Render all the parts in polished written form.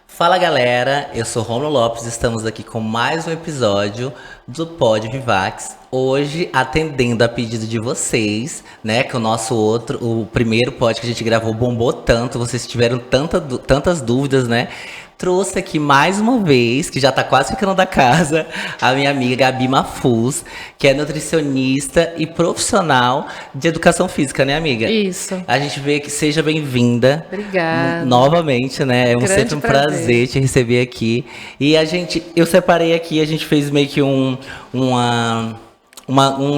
Fala galera, eu sou Romulo Lopes, estamos aqui com mais um episódio do Pod Vivax. Hoje, atendendo a pedido de vocês, né, que o primeiro pod que a gente gravou bombou tanto, vocês tiveram tantas dúvidas, né? Trouxe aqui mais uma vez, que já tá quase ficando da casa, a minha amiga Gabi Mafuz, que é nutricionista e profissional de educação física, né, amiga? Isso. A gente vê que seja bem-vinda. Obrigada. Novamente, né? É sempre um prazer te receber aqui. E eu separei aqui, a gente fez meio que um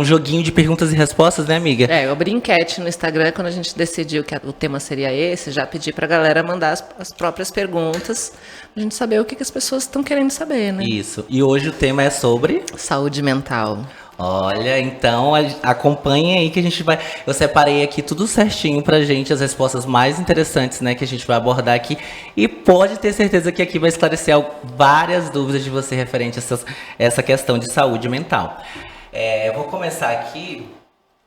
joguinho de perguntas e respostas, né, amiga? Eu abri enquete no Instagram quando a gente decidiu que o tema seria esse, já pedi pra galera mandar as próprias perguntas, pra gente saber o que as pessoas estão querendo saber, né? Isso. E hoje o tema é sobre saúde mental. Olha, então acompanhem aí que eu separei aqui tudo certinho pra gente, as respostas mais interessantes, né, que a gente vai abordar aqui. E pode ter certeza que aqui vai esclarecer várias dúvidas de você referente a essa questão de saúde mental. Eu vou começar aqui.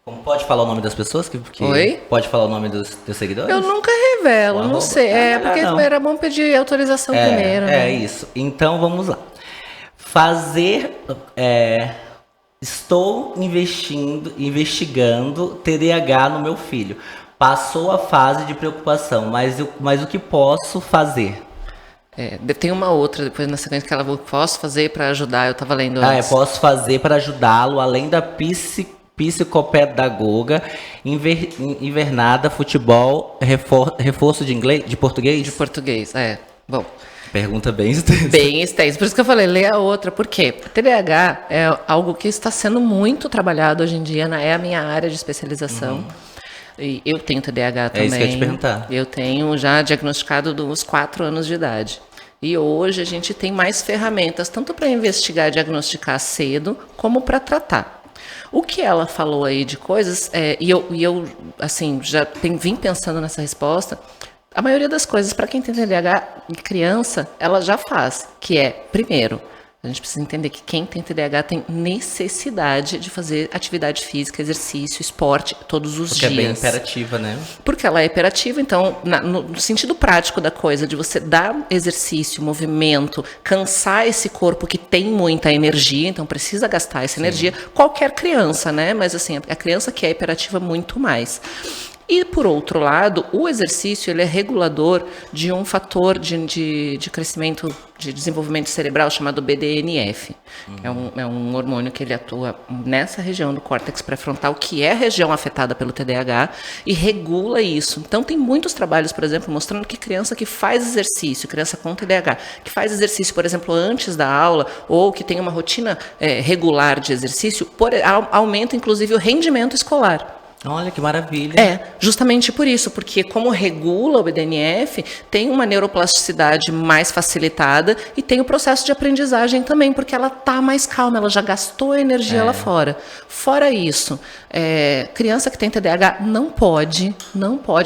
Como pode falar o nome das pessoas? Oi? Pode falar o nome dos teus seguidores? Eu nunca revelo, não sei. Porque não. Era bom pedir autorização primeiro, né? É isso. Então vamos lá. Estou investigando TDAH no meu filho. Passou a fase de preocupação, mas o que posso fazer? Tem uma outra, depois na sequência que ela falou, posso fazer para ajudar, eu estava lendo antes. Posso fazer para ajudá-lo, além da psicopedagoga, invernada, futebol, reforço de inglês, de português? De português, bom. Pergunta bem extensa. Bem extensa, por isso que eu falei, lê a outra, por quê? TDAH é algo que está sendo muito trabalhado hoje em dia, é a minha área de especialização. E eu tenho TDAH também. É isso que eu ia te perguntar. Eu tenho já diagnosticado dos 4 anos de idade. E hoje a gente tem mais ferramentas, tanto para investigar e diagnosticar cedo, como para tratar. O que ela falou aí de coisas, e eu assim, já vim pensando nessa resposta, a maioria das coisas, para quem tem TDAH e criança, ela já faz, que é, primeiro, a gente precisa entender que quem tem TDAH tem necessidade de fazer atividade física, exercício, esporte todos os dias. Porque é bem imperativa, né? Porque ela é imperativa, então, no sentido prático da coisa, de você dar exercício, movimento, cansar esse corpo que tem muita energia, então precisa gastar essa energia, qualquer criança, né? Mas assim, a criança que é hiperativa, muito mais. E, por outro lado, o exercício ele é regulador de um fator de crescimento, de desenvolvimento cerebral chamado BDNF. É um hormônio que ele atua nessa região do córtex pré-frontal, que é a região afetada pelo TDAH, e regula isso. Então, tem muitos trabalhos, por exemplo, mostrando que criança que faz exercício, criança com TDAH, que faz exercício, por exemplo, antes da aula, ou que tem uma rotina regular de exercício, aumenta, inclusive, o rendimento escolar. Olha que maravilha. Justamente por isso, porque como regula o BDNF, tem uma neuroplasticidade mais facilitada e tem o processo de aprendizagem também, porque ela está mais calma, ela já gastou a energia lá fora. Fora isso, criança que tem TDAH não pode,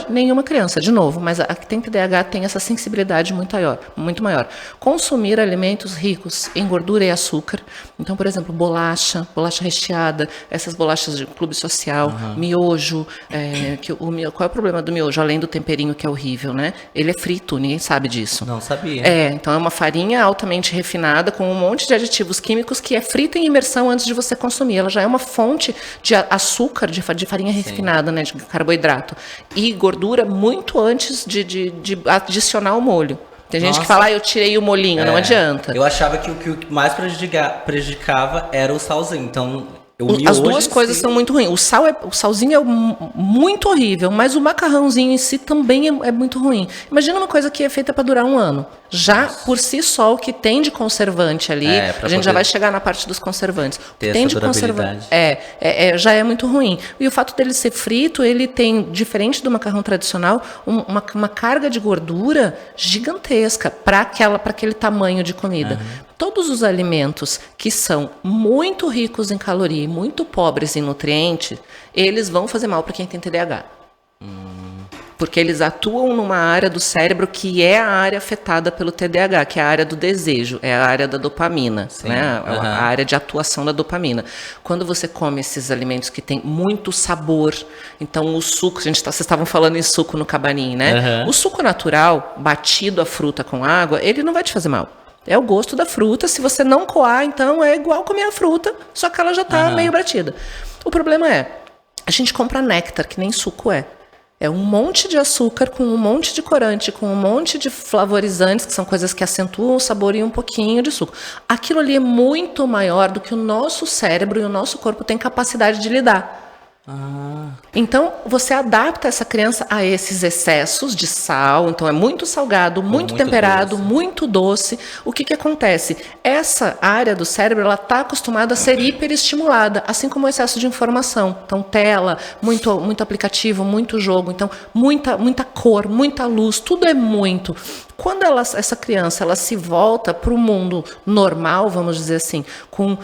nenhuma criança, de novo, mas a que tem TDAH tem essa sensibilidade muito maior. Consumir alimentos ricos em gordura e açúcar, então, por exemplo, bolacha recheada, essas bolachas de clube social, miojo, qual é o problema do miojo? Além do temperinho que é horrível, né? Ele é frito, ninguém sabe disso. Não sabia. Então é uma farinha altamente refinada com um monte de aditivos químicos que é frita em imersão antes de você consumir. Ela já é uma fonte de açúcar, de farinha refinada, né? De carboidrato. E gordura muito antes de adicionar o molho. Tem gente que fala, eu tirei o molhinho, não adianta. Eu achava que o que mais prejudicava era o salzinho, então... As duas coisas são muito ruins. O salzinho é muito horrível, mas o macarrãozinho em si também é muito ruim. Imagina uma coisa que é feita para durar 1 ano. Já por si só, o que tem de conservante ali, a gente já vai chegar na parte dos conservantes. O que tem de conservante já é muito ruim. E o fato dele ser frito, ele tem, diferente do macarrão tradicional, uma carga de gordura gigantesca para aquele tamanho de comida. Todos os alimentos que são muito ricos em caloria e muito pobres em nutrientes, eles vão fazer mal para quem tem TDAH. porque eles atuam numa área do cérebro que é a área afetada pelo TDAH, que é a área do desejo, é a área da dopamina, né? A área de atuação da dopamina. Quando você come esses alimentos que têm muito sabor, então o suco, vocês estavam falando em suco no Cabanim, né? O suco natural, batido a fruta com água, ele não vai te fazer mal. É o gosto da fruta, se você não coar, então é igual comer a fruta, só que ela já está meio batida. O problema é, a gente compra néctar, que nem suco é. É um monte de açúcar com um monte de corante, com um monte de flavorizantes, que são coisas que acentuam o sabor e um pouquinho de suco. Aquilo ali é muito maior do que o nosso cérebro e o nosso corpo tem capacidade de lidar. Então, você adapta essa criança a esses excessos de sal. Então, é muito salgado, muito temperado, doce. Muito doce. O que acontece? Essa área do cérebro, ela está acostumada a ser hiperestimulada, assim como o excesso de informação. Então, tela, muito aplicativo, muito jogo. Então, muita cor, muita luz, tudo é muito. Quando essa criança ela se volta para o mundo normal, vamos dizer assim, com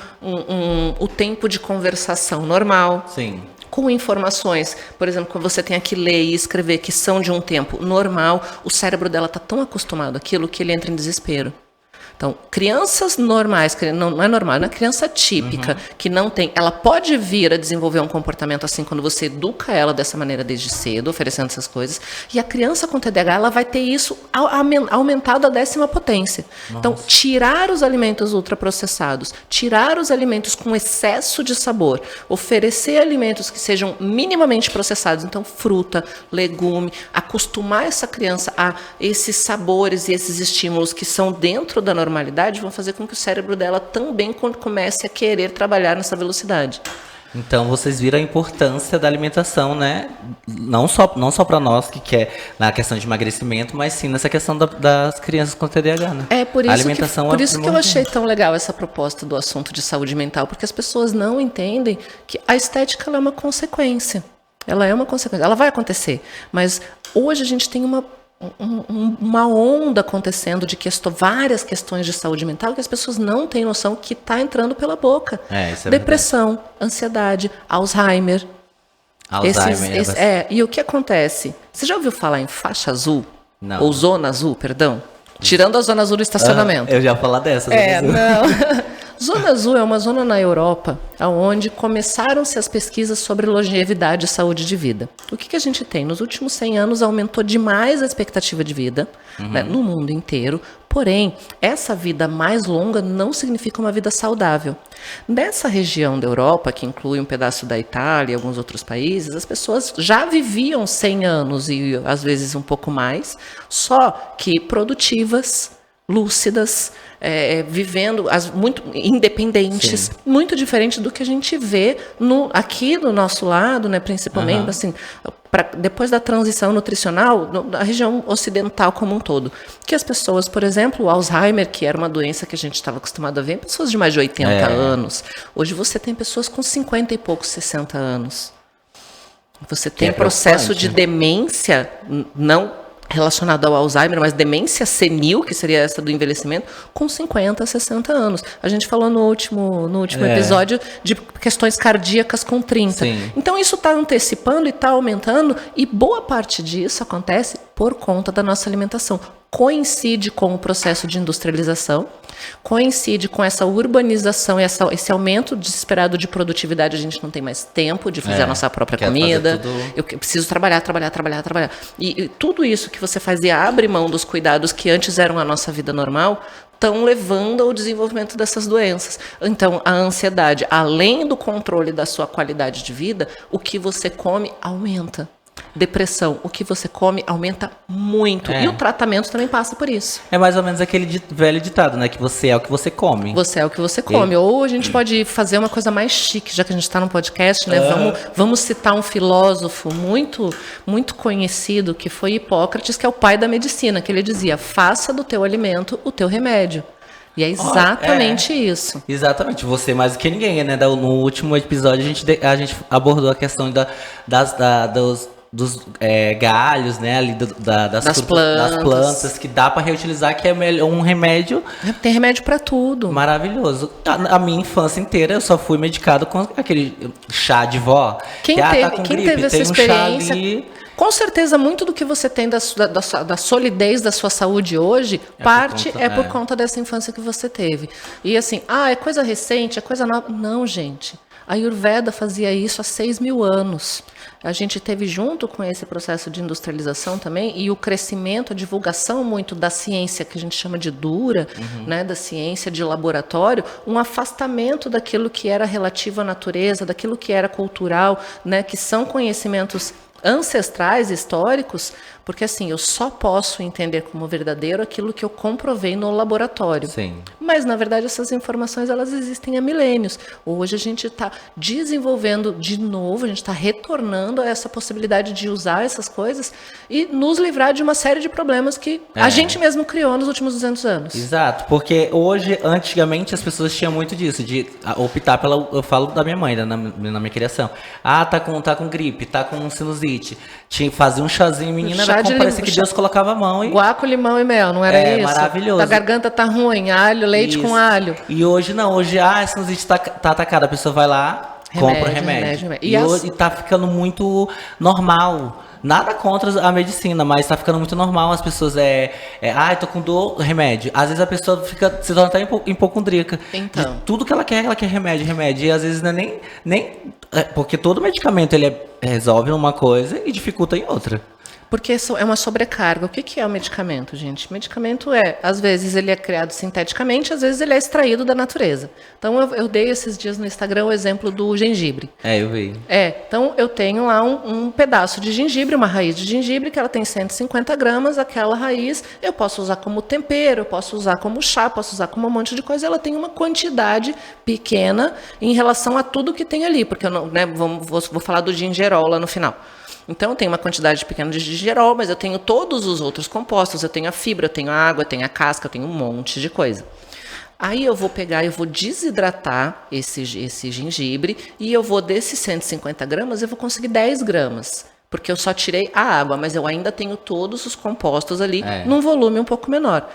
o tempo de conversação normal, sim, com informações, por exemplo, quando você tem que ler e escrever que são de um tempo normal, o cérebro dela está tão acostumado àquilo que ele entra em desespero. Então, crianças normais, não é normal, é criança típica, que não tem, ela pode vir a desenvolver um comportamento assim quando você educa ela dessa maneira desde cedo, oferecendo essas coisas, e a criança com TDAH, ela vai ter isso aumentado à 10ª potência. Nossa. Então, tirar os alimentos ultraprocessados, tirar os alimentos com excesso de sabor, oferecer alimentos que sejam minimamente processados, então fruta, legume, acostumar essa criança a esses sabores e esses estímulos que são dentro da normalidade, vão fazer com que o cérebro dela também comece a querer trabalhar nessa velocidade. Então, vocês viram a importância da alimentação, né? Não só para nós, que quer na questão de emagrecimento, mas sim nessa questão das crianças com TDAH, né? É por isso que eu achei tão legal essa proposta do assunto de saúde mental, porque as pessoas não entendem que a estética ela é uma consequência. Ela é uma consequência, ela vai acontecer. Mas hoje a gente tem uma onda acontecendo de várias questões de saúde mental que as pessoas não têm noção que está entrando pela boca. Isso é depressão, ansiedade, Alzheimer. E o que acontece? Você já ouviu falar em faixa azul? Não. Ou zona azul, perdão? Tirando a zona azul do estacionamento. Eu já ia falar dessa. Não. Zona azul é uma zona na Europa onde começaram-se as pesquisas sobre longevidade e saúde de vida. O que a gente tem? Nos últimos 100 anos aumentou demais a expectativa de vida, né, no mundo inteiro. Porém, essa vida mais longa não significa uma vida saudável. Nessa região da Europa, que inclui um pedaço da Itália e alguns outros países, as pessoas já viviam 100 anos e às vezes um pouco mais, só que produtivas, lúcidas, vivendo muito independentes, sim, muito diferente do que a gente vê aqui do nosso lado, né, principalmente assim, depois da transição nutricional, da região ocidental como um todo. Que as pessoas, por exemplo, o Alzheimer, que era uma doença que a gente estava acostumado a ver em pessoas de mais de 80 anos, hoje você tem pessoas com 50 e poucos, 60 anos. Você tem processo de demência, não relacionado ao Alzheimer, mas demência senil, que seria essa do envelhecimento, com 50, 60 anos. A gente falou no último episódio de questões cardíacas com 30. Sim. Então isso está antecipando e está aumentando, e boa parte disso acontece por conta da nossa alimentação. Coincide com o processo de industrialização, coincide com essa urbanização e esse aumento desesperado de produtividade. A gente não tem mais tempo de fazer a nossa própria comida. Eu preciso trabalhar. E tudo isso que você fazia abre mão dos cuidados que antes eram a nossa vida normal, estão levando ao desenvolvimento dessas doenças. Então, a ansiedade, além do controle da sua qualidade de vida, o que você come aumenta. Depressão, o que você come aumenta muito. E o tratamento também passa por isso. É mais ou menos aquele velho ditado, né? Que você é o que você come. Você é o que você come. Ou a gente pode fazer uma coisa mais chique, já que a gente está no podcast, né? Vamos citar um filósofo muito, muito conhecido, que foi Hipócrates, que é o pai da medicina, que ele dizia: faça do teu alimento o teu remédio. E é exatamente isso. Exatamente. Você mais do que ninguém, né? No último episódio a gente abordou a questão dos galhos, né, ali das plantas, que dá para reutilizar, que é um remédio. Tem remédio para tudo. Maravilhoso. A minha infância inteira eu só fui medicado com aquele chá de vó. Quem teve essa experiência? Com certeza, muito do que você tem da solidez da sua saúde hoje, por conta dessa infância que você teve. E assim, é coisa recente, é coisa nova. Não, gente. A Ayurveda fazia isso há 6.000 anos. A gente teve junto com esse processo de industrialização também e o crescimento, a divulgação muito da ciência que a gente chama de dura, né, da ciência de laboratório, um afastamento daquilo que era relativo à natureza, daquilo que era cultural, né, que são conhecimentos ancestrais, históricos, porque assim, eu só posso entender como verdadeiro aquilo que eu comprovei no laboratório. Sim. Mas, na verdade, essas informações, elas existem há milênios. Hoje a gente está desenvolvendo de novo, a gente está retornando a essa possibilidade de usar essas coisas e nos livrar de uma série de problemas que a gente mesmo criou nos últimos 200 anos. Exato, porque hoje, antigamente, as pessoas tinham muito disso, de optar pela... Eu falo da minha mãe, na minha criação. Tá com gripe, tá com sinusite. Fazia um chazinho, menina, parecia que Deus colocava a mão e... Guaco, limão e mel, não era isso? Maravilhoso. A garganta tá ruim, alho, leite com alho. E hoje não, hoje a sinusite tá atacada, a pessoa vai lá, compra o remédio. E tá ficando muito normal. Nada contra a medicina, mas tá ficando muito normal as pessoas tô com dor, remédio. Às vezes a pessoa se torna até hipocondríaca. Então. De tudo que ela quer remédio. E às vezes não é porque todo medicamento ele resolve uma coisa e dificulta em outra. Porque é uma sobrecarga. O que é o medicamento, gente? Medicamento às vezes ele é criado sinteticamente, às vezes ele é extraído da natureza. Então eu dei esses dias no Instagram o exemplo do gengibre. Eu vi. Então eu tenho lá um pedaço de gengibre, uma raiz de gengibre, que ela tem 150 gramas, aquela raiz eu posso usar como tempero, eu posso usar como chá, posso usar como um monte de coisa, ela tem uma quantidade pequena em relação a tudo que tem ali, porque eu não, né, vou falar do gingerol lá no final. Então, eu tenho uma quantidade pequena de gingerol, mas eu tenho todos os outros compostos. Eu tenho a fibra, eu tenho a água, eu tenho a casca, eu tenho um monte de coisa. Aí eu vou pegar, eu vou desidratar esse gengibre e eu vou, desses 150 gramas, eu vou conseguir 10 gramas. Porque eu só tirei a água, mas eu ainda tenho todos os compostos ali num volume um pouco menor.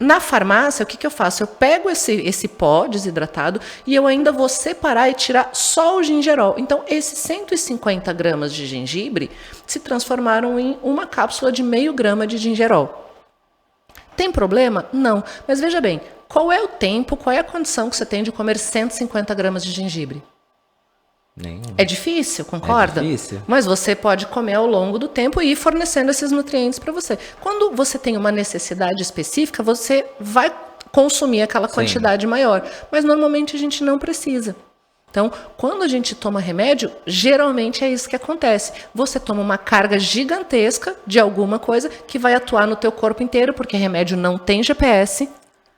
Na farmácia, o que eu faço? Eu pego esse pó desidratado e eu ainda vou separar e tirar só o gingerol. Então, esses 150 gramas de gengibre se transformaram em uma cápsula de meio grama de gingerol. Tem problema? Não. Mas veja bem, qual é o tempo, qual é a condição que você tem de comer 150 gramas de gengibre? Nenhum. É difícil, concorda? É difícil. Mas você pode comer ao longo do tempo e ir fornecendo esses nutrientes para você. Quando você tem uma necessidade específica, você vai consumir aquela quantidade maior. Mas normalmente a gente não precisa. Então, quando a gente toma remédio, geralmente é isso que acontece. Você toma uma carga gigantesca de alguma coisa que vai atuar no teu corpo inteiro, porque remédio não tem GPS.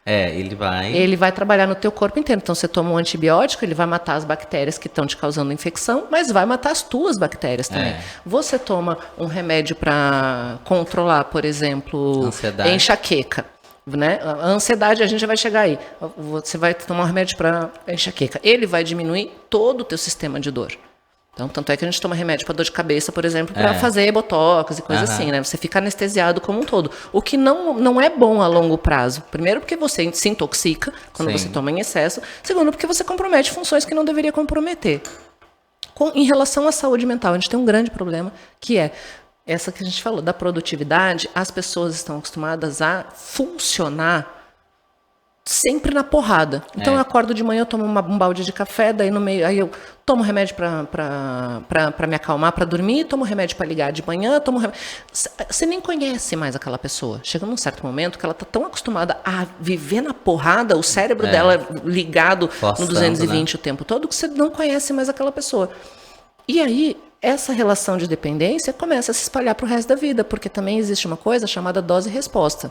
Ele vai trabalhar no teu corpo inteiro. Então, você toma um antibiótico, ele vai matar as bactérias que estão te causando infecção, mas vai matar as tuas bactérias também. Você toma um remédio para controlar, por exemplo, enxaqueca. Né? A ansiedade, a gente já vai chegar aí. Você vai tomar um remédio para enxaqueca. Ele vai diminuir todo o teu sistema de dor. Então, tanto é que a gente toma remédio para dor de cabeça, por exemplo, para fazer botox e coisa assim, né? Você fica anestesiado como um todo. O que não é bom a longo prazo. Primeiro, porque você se intoxica quando você toma em excesso. Segundo, porque você compromete funções que não deveria comprometer. Em relação à saúde mental, a gente tem um grande problema, que é essa que a gente falou, da produtividade. As pessoas estão acostumadas a funcionar sempre na porrada. Então eu acordo de manhã, eu tomo um balde de café, daí no meio, aí eu tomo remédio para me acalmar, para dormir, tomo remédio para ligar de manhã, tomo remédio. Você nem conhece mais aquela pessoa. Chega num certo momento que ela tá tão acostumada a viver na porrada, o cérebro dela ligado no 220 o tempo todo, que você não conhece mais aquela pessoa. E aí, essa relação de dependência começa a se espalhar para o resto da vida, porque também existe uma coisa chamada dose-resposta.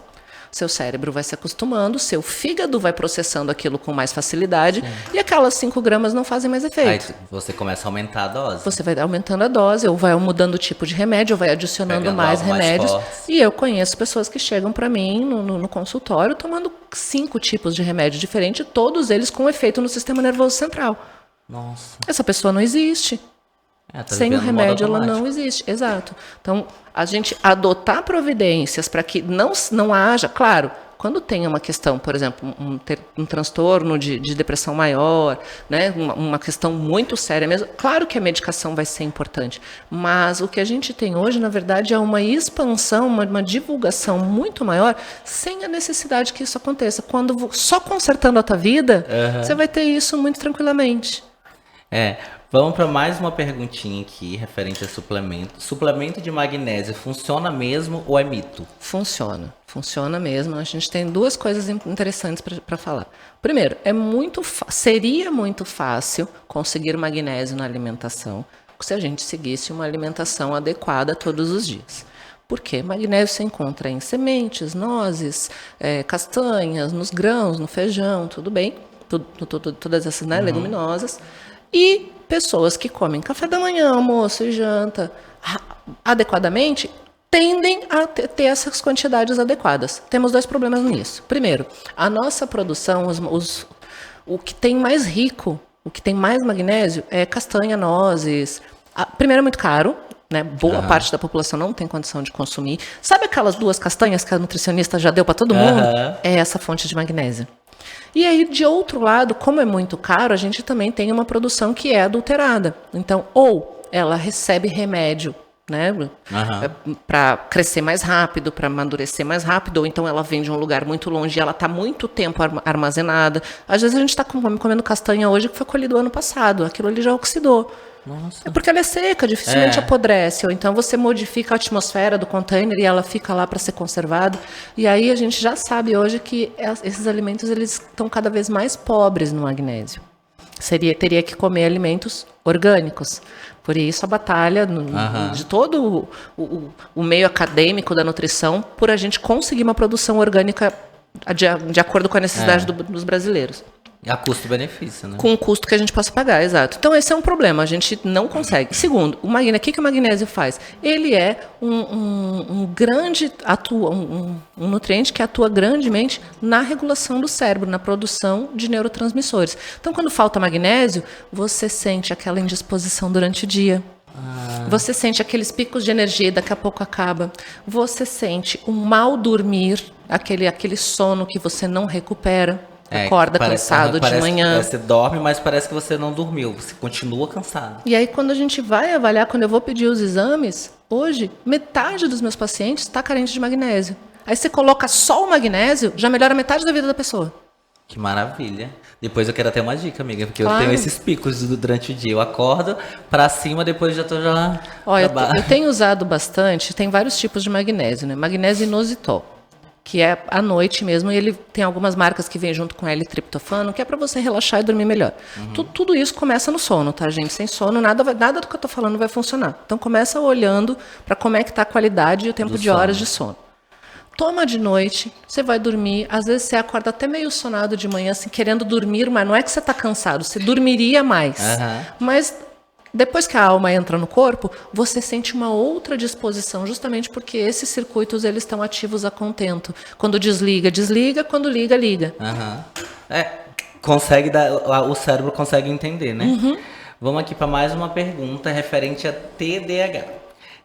Seu cérebro vai se acostumando, seu fígado vai processando aquilo com mais facilidade e aquelas 5 gramas não fazem mais efeito. Aí você começa a aumentar a dose. Você vai aumentando a dose, ou vai mudando o tipo de remédio, ou vai adicionando mais remédios. E eu conheço pessoas que chegam para mim no consultório tomando 5 tipos de remédio diferentes, todos eles com efeito no sistema nervoso central. Nossa. Essa pessoa não existe. Sem o remédio ela não existe, exato. Então, a gente adotar providências para que não haja, claro, Quando tem uma questão, por exemplo, um transtorno de depressão maior, né, uma questão muito séria mesmo, claro que a medicação vai ser importante, mas o que a gente tem hoje, na verdade, é uma expansão, uma divulgação muito maior, sem a necessidade que isso aconteça. Quando só consertando a tua vida, você vai ter isso muito tranquilamente. Vamos para mais uma perguntinha aqui, referente a suplemento. Suplemento de magnésio funciona mesmo ou é mito? Funciona mesmo. A gente tem duas coisas interessantes para falar. Primeiro, seria muito fácil conseguir magnésio na alimentação se a gente seguisse uma alimentação adequada todos os dias. Por quê? Magnésio se encontra em sementes, nozes, castanhas, nos grãos, no feijão, tudo bem, todas essas, né, leguminosas. E pessoas que comem café da manhã, almoço e janta adequadamente tendem a ter essas quantidades adequadas. Temos dois problemas nisso. Primeiro, a nossa produção, o que tem mais rico, o que tem mais magnésio é castanha, nozes. Primeiro é muito caro, né? Boa parte da população não tem condição de consumir. Sabe aquelas 2 castanhas que a nutricionista já deu para todo mundo? É essa fonte de magnésio. E aí, de outro lado, como é muito caro, a gente também tem uma produção que é adulterada. Então, ou ela recebe remédio, né, para crescer mais rápido, para amadurecer mais rápido, ou então ela vem de um lugar muito longe e ela está muito tempo armazenada. Às vezes a gente está comendo castanha hoje que foi colhido ano passado, aquilo ali já oxidou. Nossa. É porque ela é seca, dificilmente apodrece. Ou então você modifica a atmosfera do container e ela fica lá para ser conservada. E aí a gente já sabe hoje que esses alimentos eles estão cada vez mais pobres no magnésio. Teria que comer alimentos orgânicos. Por isso a batalha de todo o meio acadêmico da nutrição por a gente conseguir uma produção orgânica de acordo com a necessidade dos brasileiros. A custo-benefício, né? Com o custo que a gente possa pagar, exato. Então, esse é um problema, a gente não consegue. Segundo, o que o magnésio faz? Ele é um nutriente que atua grandemente na regulação do cérebro, na produção de neurotransmissores. Então, quando falta magnésio, você sente aquela indisposição durante o dia. Você sente aqueles picos de energia e daqui a pouco acaba. Você sente um mal dormir, aquele sono que você não recupera. Acorda cansado de manhã. Você dorme, mas parece que você não dormiu. Você continua cansado. E aí, quando a gente vai avaliar, quando eu vou pedir os exames, hoje, metade dos meus pacientes está carente de magnésio. Aí você coloca só o magnésio, já melhora metade da vida da pessoa. Que maravilha. Depois eu quero até uma dica, amiga, porque eu tenho esses picos durante o dia. Eu acordo pra cima, depois já tô lá. Olha, eu tenho usado bastante, tem vários tipos de magnésio, né? Magnésio inositol, que é à noite mesmo, e ele tem algumas marcas que vêm junto com L-triptofano, que é para você relaxar e dormir melhor. Tudo isso começa no sono, tá, gente? Sem sono, nada do que eu tô falando vai funcionar. Então, começa olhando para como é que tá a qualidade e o tempo de horas de sono. Toma de noite, você vai dormir, às vezes você acorda até meio sonado de manhã, assim, querendo dormir, mas não é que você tá cansado, você dormiria mais. Mas depois que a alma entra no corpo, você sente uma outra disposição, justamente porque esses circuitos eles estão ativos a contento. Quando desliga, quando liga, liga. O cérebro consegue entender, né? Vamos aqui para mais uma pergunta referente a TDAH.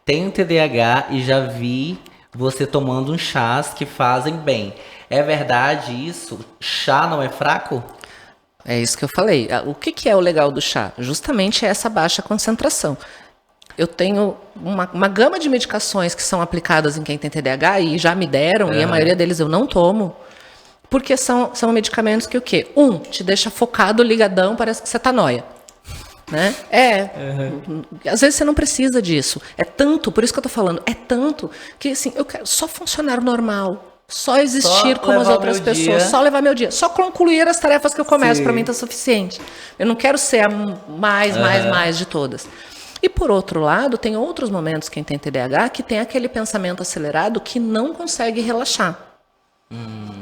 Tenho TDAH e já vi você tomando uns chás que fazem bem. É verdade isso? Chá não é fraco? É isso que eu falei. O que é o legal do chá? Justamente essa baixa concentração. Eu tenho uma gama de medicações que são aplicadas em quem tem TDAH e já me deram, e a maioria deles eu não tomo, porque são medicamentos que o quê? Te deixa focado, ligadão, parece que você tá nóia. Né? Às vezes você não precisa disso. É tanto, por isso que eu tô falando, é tanto que assim, eu quero só funcionar normal. Só existir como as outras pessoas, só levar meu dia, só concluir as tarefas que eu começo, para mim tá suficiente. Eu não quero ser a mais de todas. E por outro lado, tem outros momentos quem tem TDAH que tem aquele pensamento acelerado que não consegue relaxar.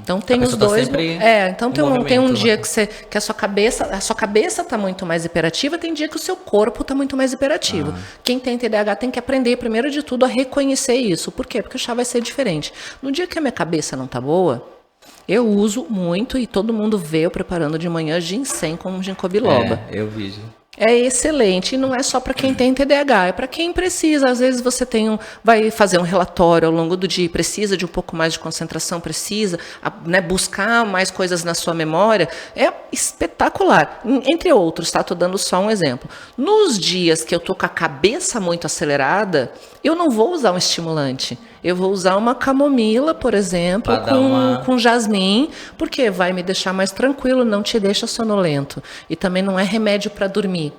Então tem os dois. Então tem um dia que a sua cabeça tá muito mais hiperativa, tem dia que o seu corpo tá muito mais hiperativo. Quem tem TDAH tem que aprender, primeiro de tudo, a reconhecer isso. Por quê? Porque o chá vai ser diferente. No dia que a minha cabeça não tá boa, eu uso muito, e todo mundo vê eu preparando de manhã ginseng com ginkgo biloba. Eu vi. É excelente, e não é só para quem tem TDAH, é para quem precisa. Às vezes você vai fazer um relatório ao longo do dia, precisa de um pouco mais de concentração, precisa, né, buscar mais coisas na sua memória. É espetacular. Entre outros, tá? Estou dando só um exemplo. Nos dias que eu tô com a cabeça muito acelerada, eu não vou usar um estimulante. Eu vou usar uma camomila, por exemplo, com jasmim, porque vai me deixar mais tranquilo, não te deixa sonolento. E também não é remédio para dormir.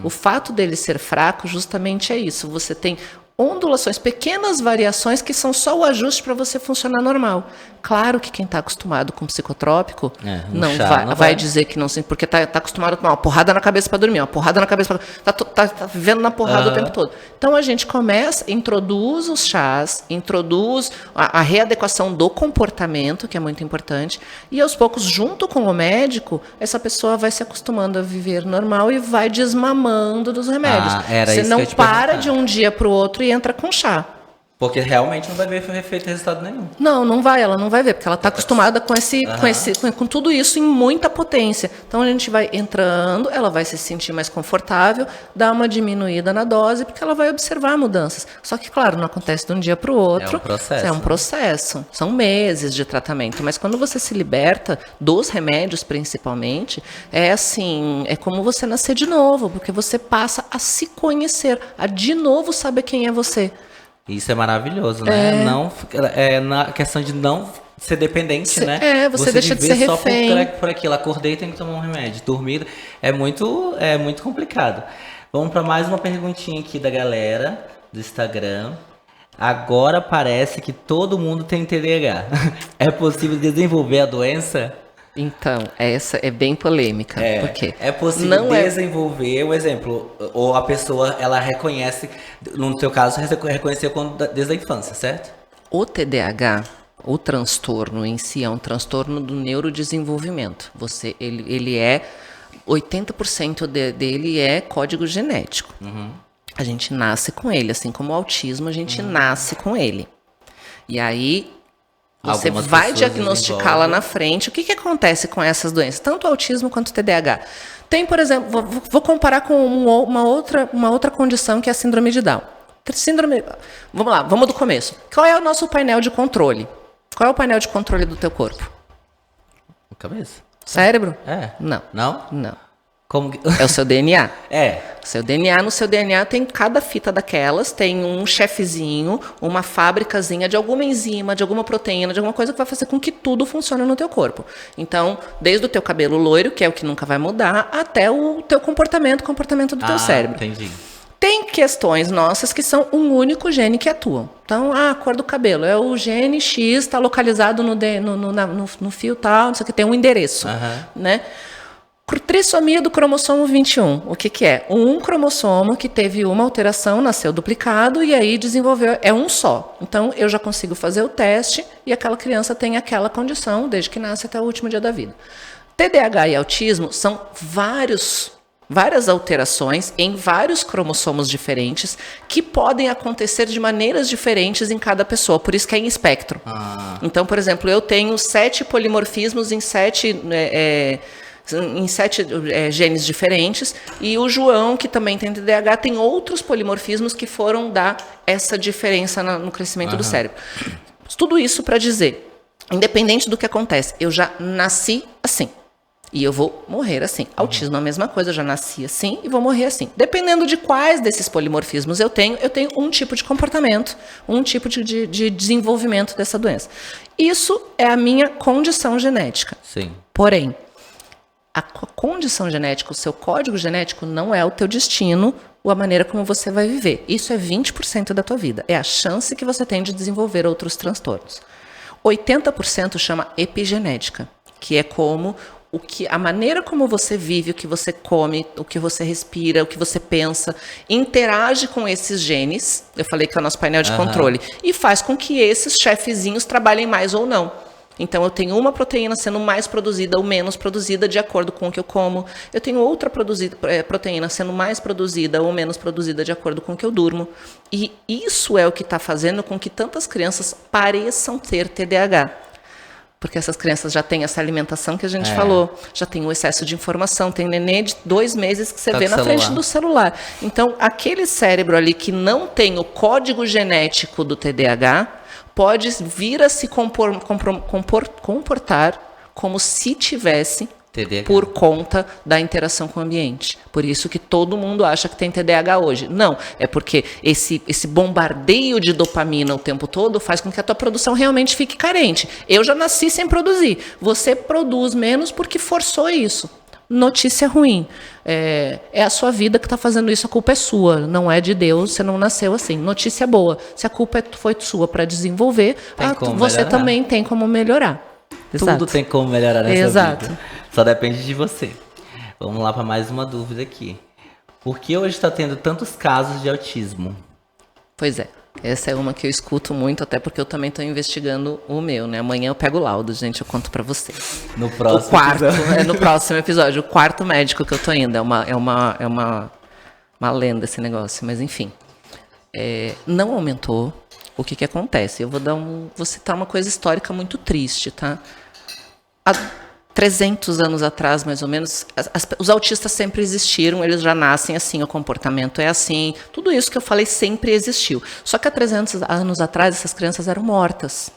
O fato dele ser fraco justamente é isso. Você tem ondulações, pequenas variações que são só o ajuste para você funcionar normal. Claro que quem está acostumado com psicotrópico não vai dizer que não, porque está acostumado a tomar uma porrada na cabeça para dormir, uma porrada na cabeça para... Tá vivendo na porrada o tempo todo. Então a gente introduz os chás, introduz a readequação do comportamento, que é muito importante, e aos poucos, junto com o médico, essa pessoa vai se acostumando a viver normal e vai desmamando dos remédios. Você não para de um dia para o outro e entra com chá. Porque realmente não vai ver efeito e resultado nenhum. Ela não vai ver, porque ela está acostumada com tudo isso em muita potência. Então a gente vai entrando, ela vai se sentir mais confortável, dá uma diminuída na dose, porque ela vai observar mudanças. Só que, claro, não acontece de um dia para o outro. É um processo. São meses de tratamento. Mas quando você se liberta dos remédios, principalmente, é como você nascer de novo, porque você passa a se conhecer, a de novo saber quem é você. Isso é maravilhoso, né? Na questão de não ser dependente, né? Você deixa de ser refém. Só por aquilo. Acordei e tenho que tomar um remédio. Dormir é muito complicado. Vamos para mais uma perguntinha aqui da galera do Instagram. Agora parece que todo mundo tem TDAH. É possível desenvolver a doença? Então, essa é bem polêmica. Por quê? É possível desenvolver, um exemplo, ou a pessoa, ela reconhece, no teu caso, reconheceu desde a infância, certo? O TDAH, o transtorno em si, é um transtorno do neurodesenvolvimento. Ele é, 80% dele é código genético. A gente nasce com ele, assim como o autismo, a gente nasce com ele. E aí... Você vai diagnosticar lá na frente. O que acontece com essas doenças? Tanto o autismo quanto o TDAH. Tem, por exemplo, vou comparar com uma outra condição que é a síndrome de Down. Vamos lá, vamos do começo. Qual é o nosso painel de controle? Qual é o painel de controle do teu corpo? Cabeça. Cérebro? Não. Não? Não. Como que... É o seu DNA. No seu DNA tem cada fita daquelas, tem um chefezinho, uma fábricazinha de alguma enzima, de alguma proteína, de alguma coisa que vai fazer com que tudo funcione no teu corpo. Então, desde o teu cabelo loiro, que é o que nunca vai mudar, até o teu comportamento do teu cérebro. Entendi. Tem questões nossas que são um único gene que atuam. Então, a cor do cabelo é o gene X, está localizado no fio tal, não sei o que, tem um endereço, né? Trissomia do cromossomo 21. O que é? Um cromossomo que teve uma alteração, nasceu duplicado e aí desenvolveu, é um só. Então, eu já consigo fazer o teste e aquela criança tem aquela condição desde que nasce até o último dia da vida. TDAH e autismo são várias alterações em vários cromossomos diferentes que podem acontecer de maneiras diferentes em cada pessoa, por isso que é em espectro. Então, por exemplo, eu tenho 7 polimorfismos em 7 genes diferentes, e o João, que também tem TDAH, tem outros polimorfismos que foram dar essa diferença no crescimento do cérebro. Tudo isso para dizer, independente do que acontece, eu já nasci assim. E eu vou morrer assim. Autismo é a mesma coisa, eu já nasci assim e vou morrer assim. Dependendo de quais desses polimorfismos eu tenho um tipo de comportamento, um tipo de desenvolvimento dessa doença. Isso é a minha condição genética. Sim. Porém, a condição genética, o seu código genético não é o teu destino ou a maneira como você vai viver. Isso é 20% da tua vida. É a chance que você tem de desenvolver outros transtornos. 80% chama epigenética, que é como a maneira como você vive, o que você come, o que você respira, o que você pensa, interage com esses genes, eu falei que é o nosso painel de controle, e faz com que esses chefezinhos trabalhem mais ou não. Então, eu tenho uma proteína sendo mais produzida ou menos produzida de acordo com o que eu como. Eu tenho outra proteína sendo mais produzida ou menos produzida de acordo com o que eu durmo. E isso é o que está fazendo com que tantas crianças pareçam ter TDAH. Porque essas crianças já têm essa alimentação que a gente falou, já tem o excesso de informação, tem nenê de 2 meses que você vê na frente do celular. Então, aquele cérebro ali que não tem o código genético do TDAH, pode vir a se comportar como se tivesse TDAH. Por conta da interação com o ambiente. Por isso que todo mundo acha que tem TDAH hoje. Não, é porque esse bombardeio de dopamina o tempo todo faz com que a tua produção realmente fique carente. Eu já nasci sem produzir. Você produz menos porque forçou isso. Notícia ruim. É a sua vida que está fazendo isso, a culpa é sua, não é de Deus, você não nasceu assim. Notícia boa, se a culpa foi sua para desenvolver, você também tem como melhorar. Tudo Exato. tem como melhorar nessa Exato. vida. Só depende de você. Vamos lá para mais uma dúvida aqui. Por que hoje está tendo tantos casos de autismo? Pois é. Essa é uma que eu escuto muito, até porque eu também estou investigando o meu, né? Amanhã eu pego o laudo, gente, eu conto para vocês. No próximo o quarto, no próximo episódio. O quarto médico que eu tô indo. É uma lenda esse negócio, mas enfim. Não aumentou. O que acontece? Eu vou citar uma coisa histórica muito triste, tá? Há 300 anos atrás, mais ou menos, os autistas sempre existiram, eles já nascem assim, o comportamento é assim, tudo isso que eu falei sempre existiu. Só que há 300 anos atrás, essas crianças eram mortas.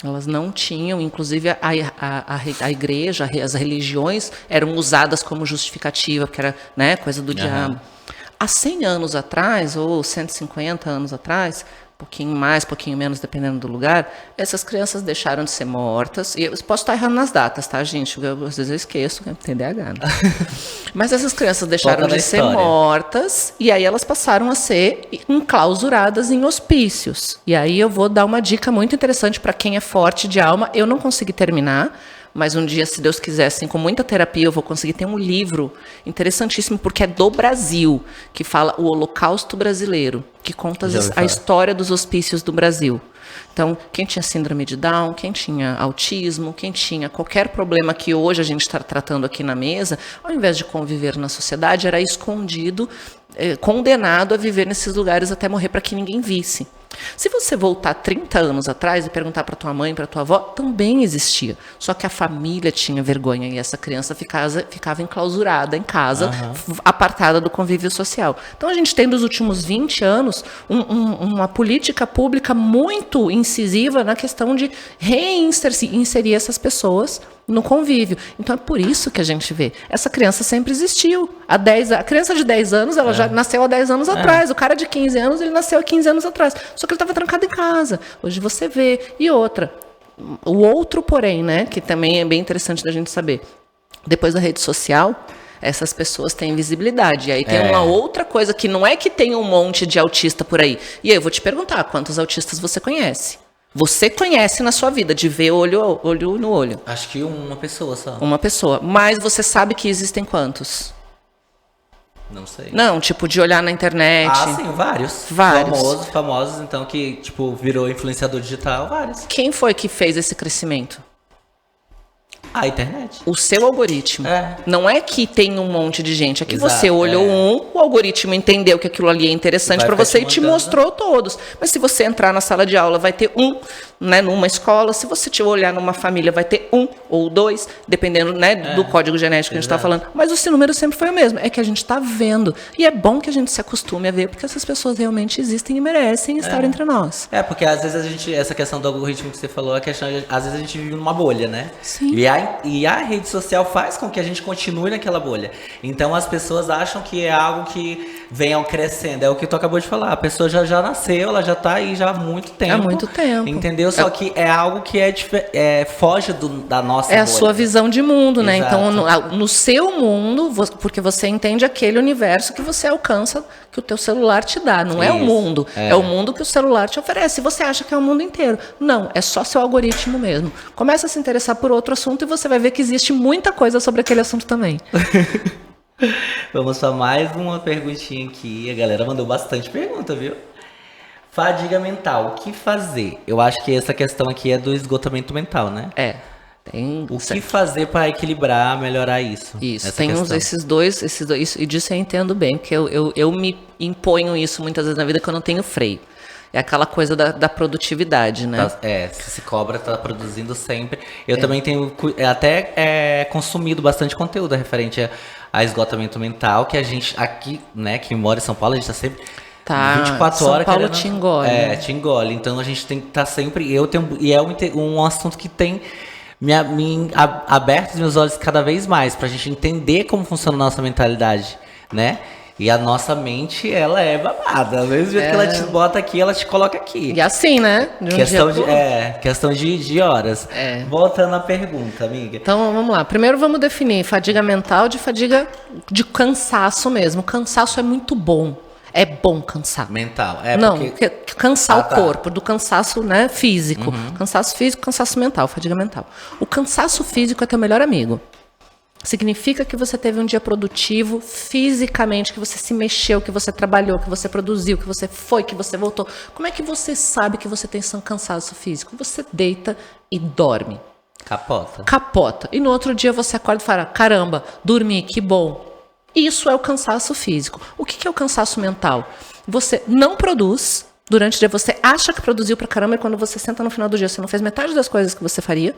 Elas não tinham, inclusive a igreja, as religiões eram usadas como justificativa, porque era, né, coisa do diabo. Há 100 anos atrás, ou 150 anos atrás, pouquinho mais, pouquinho menos, dependendo do lugar, essas crianças deixaram de ser mortas. E eu posso estar errando nas datas, tá, gente? Às vezes eu esqueço, que é TDAH. Né? Mas essas crianças deixaram de ser mortas e aí elas passaram a ser enclausuradas em hospícios. E aí eu vou dar uma dica muito interessante para quem é forte de alma. Eu não consegui terminar, mas um dia, se Deus quiser, assim, com muita terapia, eu vou conseguir ter um livro interessantíssimo, porque é do Brasil, que fala o Holocausto Brasileiro, que conta a história dos hospícios do Brasil. Então, quem tinha síndrome de Down, quem tinha autismo, quem tinha qualquer problema que hoje a gente está tratando aqui na mesa, ao invés de conviver na sociedade, era escondido, condenado a viver nesses lugares até morrer para que ninguém visse. Se você voltar 30 anos atrás e perguntar para tua mãe, para tua avó, também existia. Só que a família tinha vergonha e essa criança ficava enclausurada em casa, apartada do convívio social. Então a gente tem nos últimos 20 anos uma política pública muito incisiva na questão de reinserir essas pessoas no convívio. Então é por isso que a gente vê. Essa criança sempre existiu. A criança de 10 anos, ela já nasceu há 10 anos atrás. O cara de 15 anos, ele nasceu há 15 anos atrás. Só que ele estava trancado em casa. Hoje você vê. E outra. O outro, porém, né, que também é bem interessante da gente saber. Depois da rede social, essas pessoas têm visibilidade. E aí tem uma outra coisa que não é que tem um monte de autista por aí. E aí eu vou te perguntar, quantos autistas você conhece? Você conhece na sua vida, de ver olho no olho. Acho que uma pessoa só. Uma pessoa. Mas você sabe que existem quantos? Não sei. Não, tipo, de olhar na internet. Ah, sim, vários. Famosos, então, que, tipo, virou influenciador digital, vários. Quem foi que fez esse crescimento? A internet. O seu algoritmo. Não é que tem um monte de gente. É que você olhou o algoritmo entendeu que aquilo ali é interessante para você e te mostrou todos. Mas se você entrar na sala de aula, vai ter né, numa escola. Se você te olhar numa família, vai ter 1 ou 2, dependendo, né, do código genético que a gente está falando. Mas esse número sempre foi o mesmo. É que a gente está vendo. E é bom que a gente se acostume a ver, porque essas pessoas realmente existem e merecem estar entre nós. Porque às vezes essa questão do algoritmo que você falou, às vezes a gente vive numa bolha, né? Sim. E a rede social faz com que a gente continue naquela bolha. Então as pessoas acham que é algo que vem crescendo. É o que tu acabou de falar. A pessoa já nasceu, ela já tá aí já há muito tempo. Há muito tempo. Entendeu? Só que é algo que foge da nossa bolha. É a sua visão de mundo, né? Então, no seu mundo, porque você entende aquele universo que você alcança, que o teu celular te dá. Não é o mundo. É o mundo que o celular te oferece. Você acha que é o mundo inteiro. Não, é só seu algoritmo mesmo. Começa a se interessar por outro assunto e você vai ver que existe muita coisa sobre aquele assunto também. Vamos para mais uma perguntinha aqui. A galera mandou bastante pergunta, viu? Fadiga mental, o que fazer? Eu acho que essa questão aqui é do esgotamento mental, né? Que fazer para equilibrar, melhorar isso? Isso, tem esses dois, e disso eu entendo bem, porque eu me imponho isso muitas vezes na vida que eu não tenho freio. É aquela coisa da produtividade, né? Se cobra, tá produzindo sempre. Eu também tenho até consumido bastante conteúdo referente a esgotamento mental, que a gente aqui, né, que mora em São Paulo, a gente tá sempre 24 São horas Paulo te engole. te engole. Então a gente tem que estar sempre. E é um assunto que tem aberto os meus olhos cada vez mais, pra gente entender como funciona a nossa mentalidade, né? E a nossa mente, ela é babada. Às vezes, do jeito que ela te bota aqui, ela te coloca aqui. E assim, né? Questão de horas. Voltando à pergunta, amiga. Então, vamos lá. Primeiro, vamos definir fadiga mental de fadiga de cansaço mesmo. Cansaço é muito bom. É bom cansar. Mental. Porque cansar o corpo, do cansaço, né, físico. Cansaço físico, cansaço mental, fadiga mental. O cansaço físico é teu melhor amigo. Significa que você teve um dia produtivo fisicamente, que você se mexeu, que você trabalhou, que você produziu, que você foi, que você voltou. Como é que você sabe que você tem cansaço físico? Você deita e dorme. Capota. E no outro dia você acorda e fala, caramba, dormi, que bom. Isso é o cansaço físico. O que é o cansaço mental? Você não produz durante o dia, você acha que produziu pra caramba e quando você senta no final do dia, você não fez metade das coisas que você faria.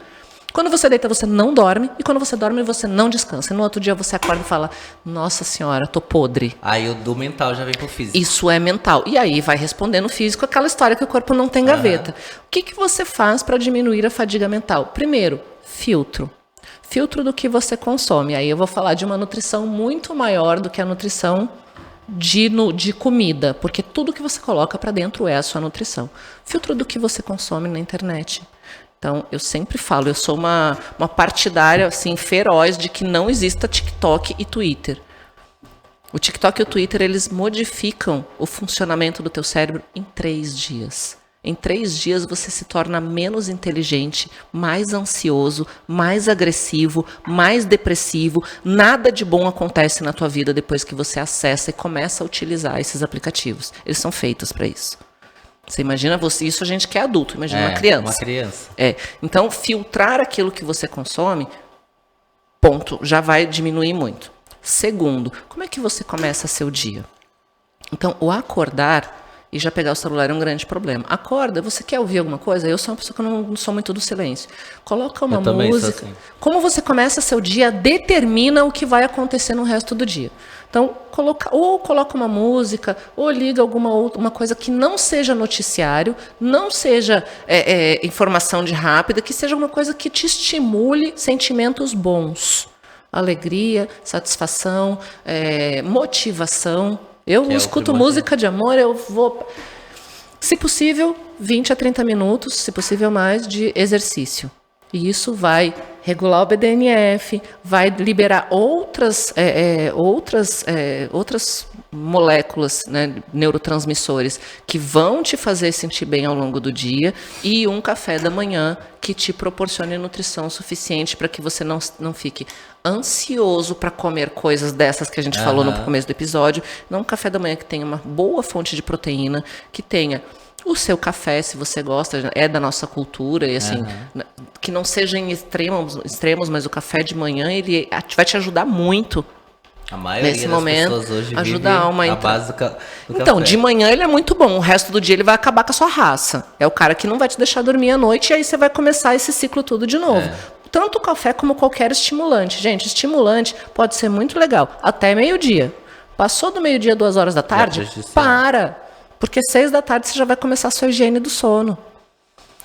Quando você deita, você não dorme. E quando você dorme, você não descansa. E no outro dia, você acorda e fala, nossa senhora, tô podre. Aí o do mental já vem pro físico. Isso é mental. E aí vai respondendo o físico aquela história que o corpo não tem gaveta. O que você faz para diminuir a fadiga mental? Primeiro, filtro. Filtro do que você consome. Aí eu vou falar de uma nutrição muito maior do que a nutrição de comida. Porque tudo que você coloca para dentro é a sua nutrição. Filtro do que você consome na internet. Então, eu sempre falo, eu sou uma partidária assim, feroz de que não exista TikTok e Twitter. O TikTok e o Twitter, eles modificam o funcionamento do teu cérebro em 3 dias. Em 3 dias você se torna menos inteligente, mais ansioso, mais agressivo, mais depressivo. Nada de bom acontece na tua vida depois que você acessa e começa a utilizar esses aplicativos. Eles são feitos para isso. Você imagina isso a gente que é adulto, imagina uma criança. Uma criança. Então, filtrar aquilo que você consome, ponto, já vai diminuir muito. Segundo, como é que você começa seu dia? Então, o acordar e já pegar o celular é um grande problema. Acorda, você quer ouvir alguma coisa? Eu sou uma pessoa que não sou muito do silêncio. Coloca uma música. Assim. Como você começa seu dia determina o que vai acontecer no resto do dia. Então, coloca uma música, ou liga uma coisa que não seja noticiário, não seja informação de rápida, que seja uma coisa que te estimule sentimentos bons. Alegria, satisfação, motivação. Eu escuto música de amor, eu vou, se possível, 20 a 30 minutos, se possível mais, de exercício. E isso vai regular o BDNF, vai liberar outras moléculas, né, neurotransmissores, que vão te fazer sentir bem ao longo do dia, e um café da manhã que te proporcione nutrição suficiente para que você não fique ansioso para comer coisas dessas que a gente falou no começo do episódio. Não, um café da manhã que tenha uma boa fonte de proteína, que tenha o seu café, se você gosta, é da nossa cultura, e assim, que não seja em extremos, mas o café de manhã, ele vai te ajudar muito. A maioria nesse das momento, pessoas hoje ajuda a alma a base do Então, café. de manhã ele é muito bom, o resto do dia ele vai acabar com a sua raça. É o cara que não vai te deixar dormir à noite, e aí você vai começar esse ciclo tudo de novo. Tanto o café como qualquer estimulante. Gente, estimulante pode ser muito legal, até meio-dia. Passou do meio-dia, 2 horas da tarde, para! Porque 6 da tarde você já vai começar a sua higiene do sono.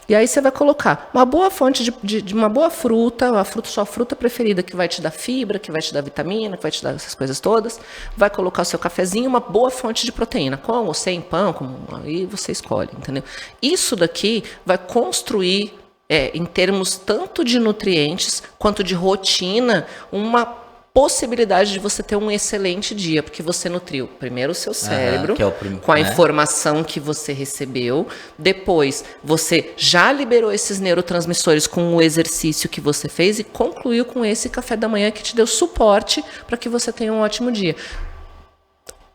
E aí você vai colocar uma boa fonte de uma boa fruta, sua fruta preferida, que vai te dar fibra, que vai te dar vitamina, que vai te dar essas coisas todas. Vai colocar o seu cafezinho, uma boa fonte de proteína, com ou sem pão, aí você escolhe, entendeu? Isso daqui vai construir, em termos tanto de nutrientes quanto de rotina, uma possibilidade de você ter um excelente dia, porque você nutriu primeiro o seu cérebro com a informação que você recebeu, depois você já liberou esses neurotransmissores com o exercício que você fez e concluiu com esse café da manhã que te deu suporte para que você tenha um ótimo dia.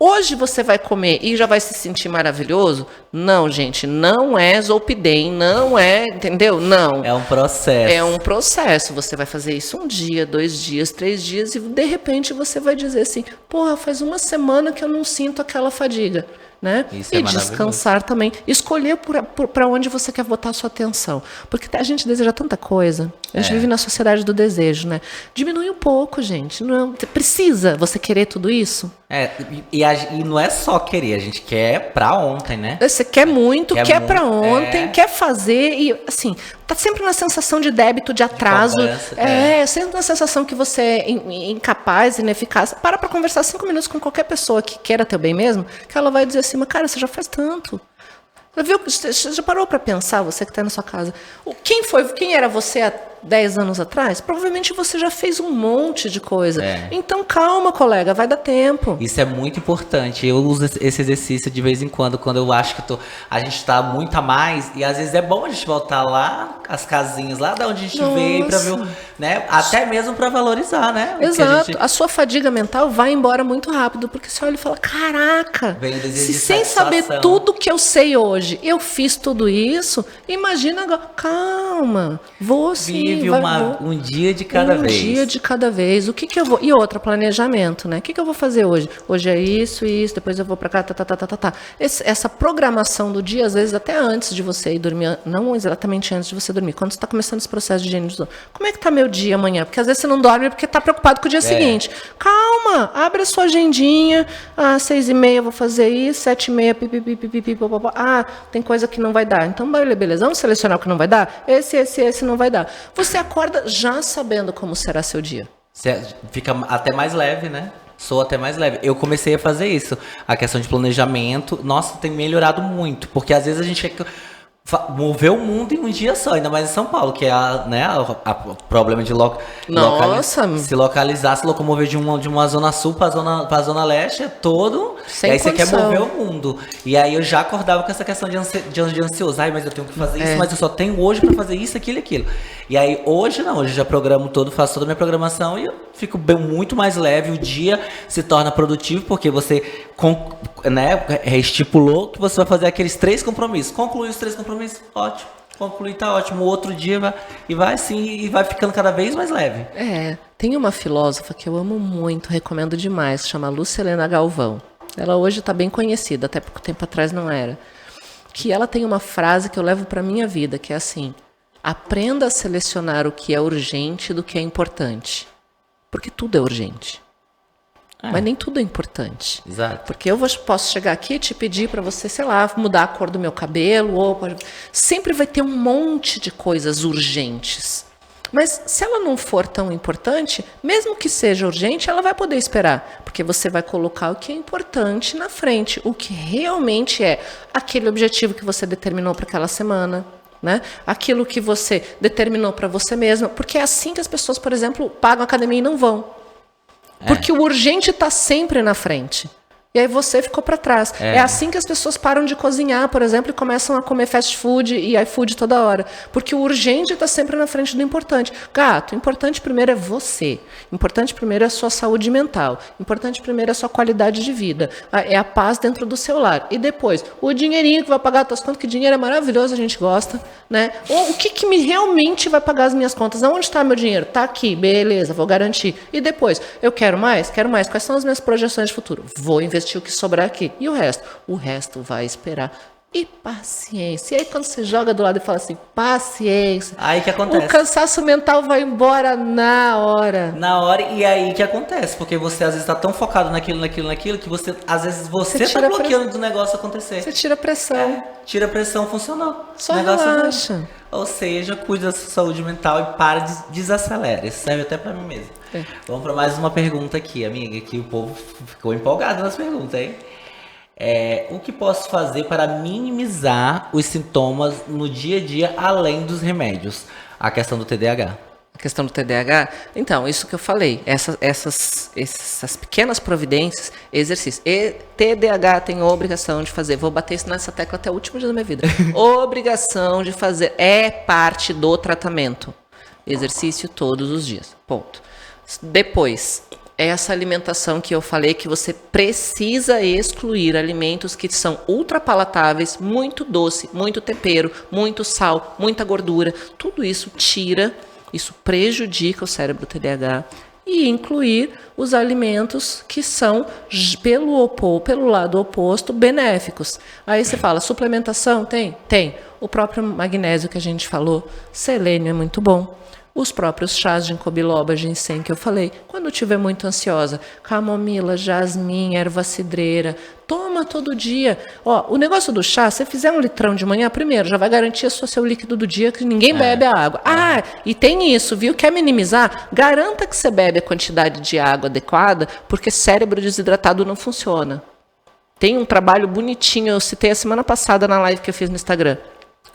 Hoje você vai comer e já vai se sentir maravilhoso? Não, gente, não é Zolpidem, não é, entendeu? Não. É um processo. É um processo. Você vai fazer isso 1 dia, 2 dias, 3 dias e de repente você vai dizer assim, porra, faz 1 semana que eu não sinto aquela fadiga. né? Isso E é maravilhoso. descansar também. Escolher para onde você quer botar a sua atenção. Porque a gente deseja tanta coisa. A gente vive na sociedade do desejo, né? Diminui um pouco, gente. Não, precisa você querer tudo isso? E não é só querer, a gente quer pra ontem, né? Você quer muito, quer pra muito, ontem, quer fazer e, assim, tá sempre na sensação de débito, de atraso. cobrança, Sempre na sensação que você é incapaz, ineficaz. Para conversar 5 minutos com qualquer pessoa que queira teu bem mesmo, que ela vai dizer assim, mas cara, você já faz tanto. Você já parou para pensar, você que está na sua casa, quem era você há 10 anos atrás? Provavelmente você já fez um monte de coisa. Então calma, colega, vai dar tempo. Isso é muito importante. Eu uso esse exercício de vez em quando eu acho que a gente está muito a mais, e às vezes é bom a gente voltar lá, as casinhas lá da onde a gente veio, para ver, né? Até mesmo para valorizar, né? Exato. A sua fadiga mental vai embora muito rápido, porque você olha e fala, caraca, se sem saber tudo que eu sei hoje, eu fiz tudo isso, imagina agora, calma, vou sim. Vive um dia de cada vez. Um dia de cada vez. O que eu vou... E outra, planejamento, né? O que eu vou fazer hoje? Hoje é isso, depois eu vou pra cá, tá. Essa programação do dia, às vezes até antes de você ir dormir, não exatamente antes de você dormir, quando você está começando esse processo de higiene do sono. Como é que tá meu dia amanhã? Porque às vezes você não dorme porque tá preocupado com o dia seguinte. Calma, abre a sua agendinha, 6h30 eu vou fazer isso, 7h30, pipipi, popopó. Tem coisa que não vai dar. Então, beleza, vamos selecionar o que não vai dar? Esse não vai dar. Você acorda já sabendo como será seu dia. Você fica até mais leve, né? Sou até mais leve. Eu comecei a fazer isso. A questão de planejamento, nossa, tem melhorado muito. Porque às vezes a gente quer mover o mundo em um dia só, ainda mais em São Paulo, que é a problema de se localizar, se locomover de uma zona sul pra zona leste, é todo. Sem e aí condição. Você quer mover o mundo. E aí eu já acordava com essa questão de ansioso. Mas eu tenho que fazer isso, mas eu só tenho hoje pra fazer isso, aquilo e aquilo. E aí hoje não, hoje eu já programo todo, faço toda a minha programação e eu fico muito mais leve. O dia se torna produtivo porque você estipulou que você vai fazer aqueles 3 compromissos. Concluir os 3 compromissos, ótimo. Concluir, tá ótimo. O outro dia vai ficando cada vez mais leve. Tem uma filósofa que eu amo muito, recomendo demais, chama Lúcia Helena Galvão. Ela hoje está bem conhecida, até pouco tempo atrás não era. Que ela tem uma frase que eu levo para minha vida, que é assim: aprenda a selecionar o que é urgente do que é importante. Porque tudo é urgente. Mas nem tudo é importante. Exato. Porque eu posso chegar aqui e te pedir para você, sei lá, mudar a cor do meu cabelo. Sempre vai ter um monte de coisas urgentes. Mas se ela não for tão importante, mesmo que seja urgente, ela vai poder esperar. Porque você vai colocar o que é importante na frente. O que realmente é aquele objetivo que você determinou para aquela semana. Né? Aquilo que você determinou para você mesma. Porque é assim que as pessoas, por exemplo, pagam academia e não vão. Porque o urgente está sempre na frente. E aí você ficou para trás. É assim que as pessoas param de cozinhar, por exemplo, e começam a comer fast food e iFood toda hora. Porque o urgente está sempre na frente do importante. Gato, o importante primeiro é você. O importante primeiro é a sua saúde mental. O importante primeiro é a sua qualidade de vida. É a paz dentro do seu lar. E depois, o dinheirinho que vai pagar as tuas contas, que dinheiro é maravilhoso, a gente gosta. Né? Ou o que realmente vai pagar as minhas contas? Aonde está meu dinheiro? Está aqui, beleza, vou garantir. E depois, eu quero mais? Quero mais. Quais são as minhas projeções de futuro? Vou investir o que sobrar aqui. E o resto? O resto vai esperar. E paciência. E aí quando você joga do lado e fala assim, paciência. Aí que acontece. O cansaço mental vai embora na hora. E aí que acontece. Porque você às vezes está tão focado naquilo, que você, às vezes, você está bloqueando do negócio acontecer. Você tira a pressão. Tira a pressão, funcionou. Só relaxa. Ou seja, cuida da sua saúde mental e para de desacelera. Isso serve até para mim mesmo. Vamos para mais uma pergunta aqui, amiga, que o povo ficou empolgado nas perguntas, hein? O que posso fazer para minimizar os sintomas no dia a dia, além dos remédios? A questão do TDAH. A questão do TDAH? Então, isso que eu falei, essas pequenas providências, exercício. E TDAH tem obrigação de fazer, vou bater nessa tecla até o último dia da minha vida. Obrigação de fazer, é parte do tratamento. Exercício todos os dias, ponto. Depois, essa alimentação que eu falei que você precisa excluir alimentos que são ultrapalatáveis, muito doce, muito tempero, muito sal, muita gordura. Tudo isso isso prejudica o cérebro TDAH. e incluir os alimentos que são, pelo lado oposto, benéficos. Aí você fala, suplementação? Tem? Tem. O próprio magnésio que a gente falou, selênio é muito bom. Os próprios chás de ginkgo biloba, ginseng que eu falei. Quando eu estiver muito ansiosa, camomila, jasmim, erva cidreira, toma todo dia. Ó, o negócio do chá, se você fizer 1 litrão de manhã, primeiro, já vai garantir seu líquido do dia, que ninguém bebe a água. Ah, e tem isso, viu? Quer minimizar? Garanta que você bebe a quantidade de água adequada, porque cérebro desidratado não funciona. Tem um trabalho bonitinho, eu citei a semana passada na live que eu fiz no Instagram.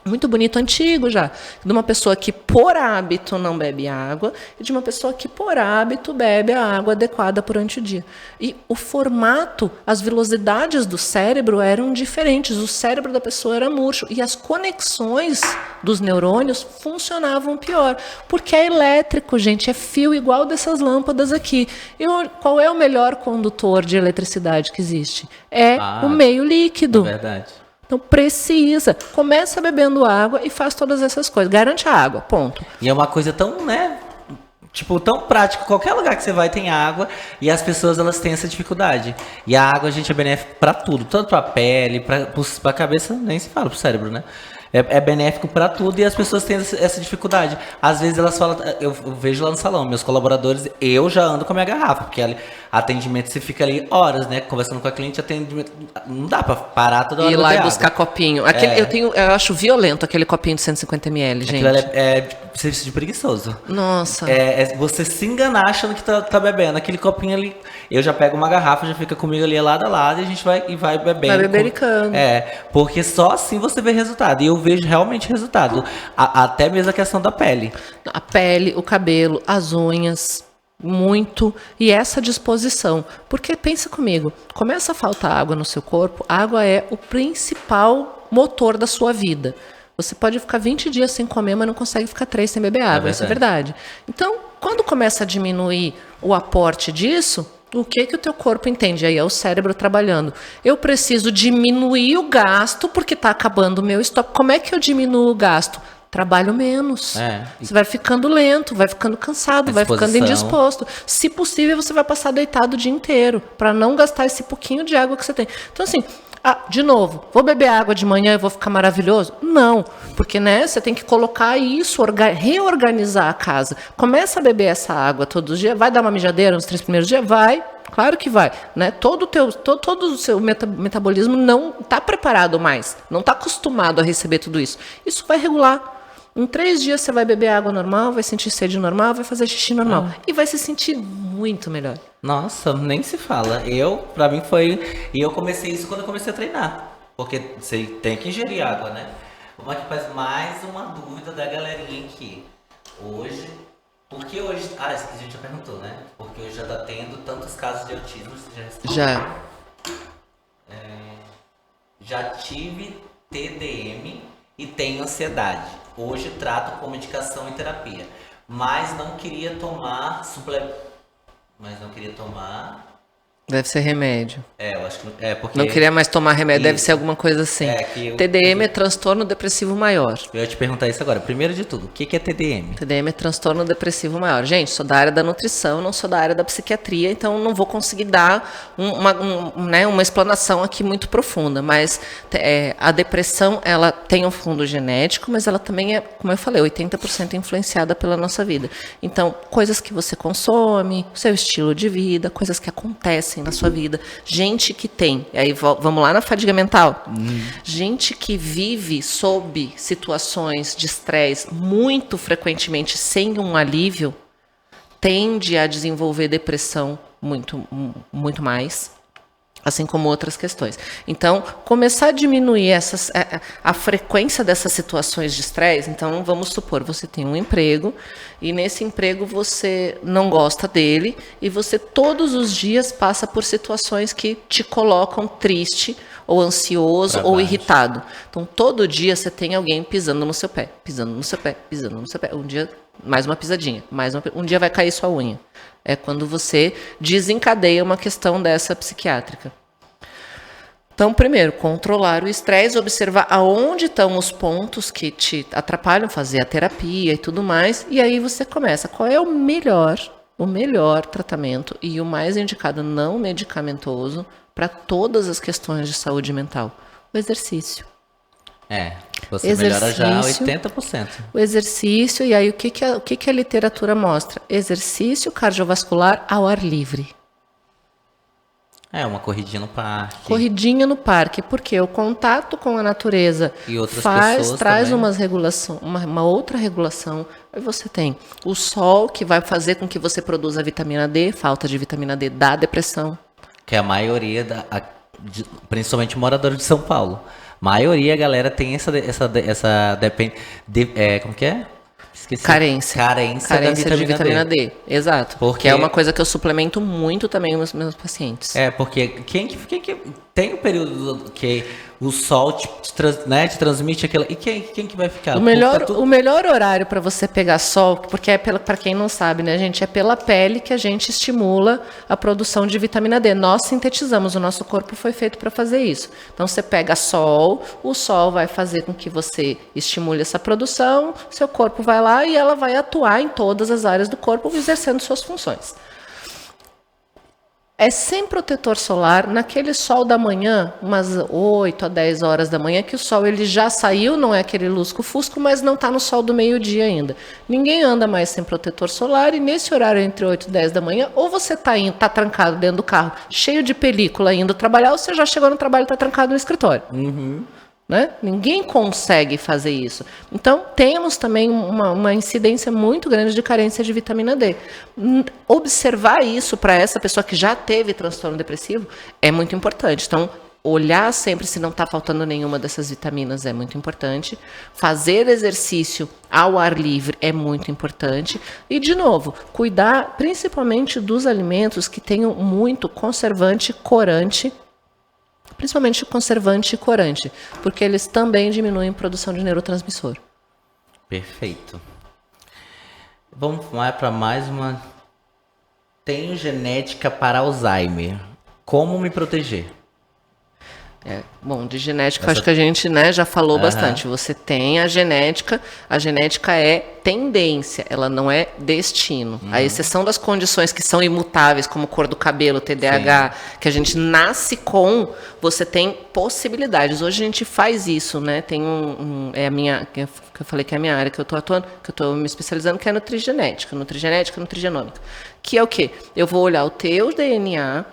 Muito bonito, antigo já, de uma pessoa que por hábito não bebe água e de uma pessoa que por hábito bebe a água adequada durante o dia. E o formato, as velocidades do cérebro eram diferentes, o cérebro da pessoa era murcho e as conexões dos neurônios funcionavam pior, porque é elétrico, gente, é fio igual dessas lâmpadas aqui. E qual é o melhor condutor de eletricidade que existe? É o meio líquido. É verdade. Então precisa, começa bebendo água e faz todas essas coisas, garante a água, ponto. E é uma coisa tão, né, tipo, tão prática, qualquer lugar que você vai tem água e as pessoas elas têm essa dificuldade. E a água, gente, é benéfica pra tudo, tanto pra pele, pra cabeça, nem se fala, pro cérebro, né? É benéfico para tudo e as pessoas têm essa dificuldade. Às vezes elas falam, eu vejo lá no salão, meus colaboradores, eu já ando com a minha garrafa, porque atendimento você fica ali horas, né, conversando com a cliente, atendimento, não dá para parar toda hora. Ir lá e buscar copinho. Eu acho violento aquele copinho de 150 ml, gente. Aquilo é serviço de preguiçoso. Nossa. É você se enganar achando que tá bebendo. Aquele copinho ali, eu já pego uma garrafa, já fica comigo ali lado a lado e a gente vai bebendo. Vai bebericando. Porque só assim você vê resultado. E eu vejo realmente resultado. Até mesmo a questão da pele. A pele, o cabelo, as unhas, muito. E essa disposição. Porque pensa comigo, começa a faltar água no seu corpo, a água é o principal motor da sua vida. Você pode ficar 20 dias sem comer, mas não consegue ficar 3 sem beber água. Isso é verdade. Então, quando começa a diminuir o aporte disso, o que o teu corpo entende? Aí é o cérebro trabalhando. Eu preciso diminuir o gasto porque está acabando o meu estoque. Como é que eu diminuo o gasto? Trabalho menos. Você vai ficando lento, vai ficando cansado, vai ficando indisposto. Se possível, você vai passar deitado o dia inteiro para não gastar esse pouquinho de água que você tem. Então, assim, de novo, vou beber água de manhã e vou ficar maravilhoso? Não, porque você tem que colocar isso, reorganizar a casa. Começa a beber essa água todos os dias, vai dar uma mijadeira nos 3 primeiros dias? Vai, claro que vai. Né? Todo o seu metabolismo não está preparado mais, não está acostumado a receber tudo isso. Isso vai regular. Em 3 dias você vai beber água normal, vai sentir sede normal, vai fazer xixi normal. E vai se sentir muito melhor. Nossa, nem se fala. Pra mim foi... E eu comecei isso quando eu comecei a treinar. Porque você tem que ingerir água, né? Mas que faz mais uma dúvida da galerinha aqui. Hoje... Porque hoje... isso que a gente já perguntou, né? Porque hoje já tá tendo tantos casos de autismo. Você já. Já tive TDM e tenho ansiedade. Hoje trato com medicação e terapia. Mas não queria tomar Deve ser remédio. Eu acho que porque... Não queria mais tomar remédio, deve ser alguma coisa assim. TDM é transtorno depressivo maior. Eu ia te perguntar isso agora. Primeiro de tudo, o que é TDM? TDM é transtorno depressivo maior. Gente, sou da área da nutrição, não sou da área da psiquiatria, então não vou conseguir dar uma explanação aqui muito profunda. Mas a depressão, ela tem um fundo genético, mas ela também é, como eu falei, 80% influenciada pela nossa vida. Então, coisas que você consome, seu estilo de vida, coisas que acontecem na sua vida. Gente que tem, aí vamos lá na fadiga mental. Gente que vive sob situações de estresse muito frequentemente sem um alívio, tende a desenvolver depressão muito mais. Assim como outras questões. Então, começar a diminuir a frequência dessas situações de estresse. Então, vamos supor, você tem um emprego e nesse emprego você não gosta dele e você todos os dias passa por situações que te colocam triste ou ansioso ou irritado. Então, todo dia você tem alguém pisando no seu pé, pisando no seu pé, pisando no seu pé. Um dia, mais uma pisadinha, um dia vai cair sua unha. É quando você desencadeia uma questão dessa psiquiátrica. Então, primeiro, controlar o estresse, observar aonde estão os pontos que te atrapalham, fazer a terapia e tudo mais. E aí você começa, qual é o melhor o melhor tratamento e o mais indicado não medicamentoso para todas as questões de saúde mental? O exercício. Você melhora já 80%. O exercício, e aí o que a literatura mostra? Exercício cardiovascular ao ar livre. Uma corridinha no parque. Corridinha no parque, porque o contato com a natureza E outras pessoas traz também. uma outra regulação. Aí você tem o sol, que vai fazer com que você produza vitamina D, falta de vitamina D dá depressão. Que a maioria, principalmente moradores de São Paulo, maioria, galera, tem essa como que é? Esqueci. Carência da de vitamina D. Exato. Porque é uma coisa que eu suplemento muito também os meus pacientes. Porque quem que tem o período que o sol te transmite aquela. E quem que vai ficar? O melhor horário para você pegar sol, porque é para quem não sabe, né, gente? É pela pele que a gente estimula a produção de vitamina D. Nós sintetizamos, o nosso corpo foi feito para fazer isso. Então você pega sol, o sol vai fazer com que você estimule essa produção, seu corpo vai lá e ela vai atuar em todas as áreas do corpo, exercendo suas funções. É sem protetor solar, naquele sol da manhã, umas 8 a 10 horas da manhã, que o sol ele já saiu, não é aquele lusco-fusco, mas não está no sol do meio-dia ainda. Ninguém anda mais sem protetor solar e nesse horário entre 8 e 10 da manhã, ou você está trancado dentro do carro, cheio de película, indo trabalhar, ou você já chegou no trabalho e está trancado no escritório. Né? Ninguém consegue fazer isso. Então, temos também uma incidência muito grande de carência de vitamina D. Observar isso para essa pessoa que já teve transtorno depressivo é muito importante. Então, olhar sempre se não está faltando nenhuma dessas vitaminas é muito importante. Fazer exercício ao ar livre é muito importante. E, de novo, cuidar principalmente dos alimentos que tenham muito conservante, corante, principalmente conservante e corante, porque eles também diminuem a produção de neurotransmissor. Perfeito. Vamos lá para mais uma. Tenho genética para Alzheimer. Como me proteger? Bom, de genética, acho que a gente, né, já falou bastante. Você tem a genética é tendência, ela não é destino. A exceção das condições que são imutáveis, como cor do cabelo, TDAH, que a gente nasce com, você tem possibilidades. Hoje a gente faz isso, né? Tem é a minha, que eu falei que é a minha área que eu estou atuando, que eu estou me especializando, que é nutrigenômica, que é o quê? Eu vou olhar o teu DNA.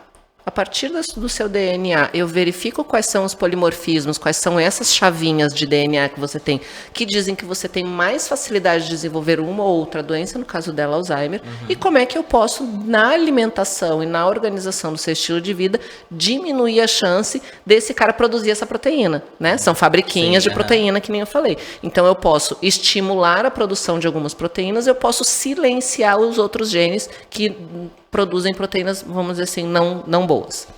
A partir do seu DNA, eu verifico quais são os polimorfismos, quais são essas chavinhas de DNA que você tem, que dizem que você tem mais facilidade de desenvolver uma ou outra doença, no caso dela, Alzheimer, e como é que eu posso, na alimentação e na organização do seu estilo de vida, diminuir a chance desse cara produzir essa proteína, né? São fabriquinhas de proteína, que nem eu falei. Então, eu posso estimular a produção de algumas proteínas, eu posso silenciar os outros genes que produzem proteínas, vamos dizer assim, não boas.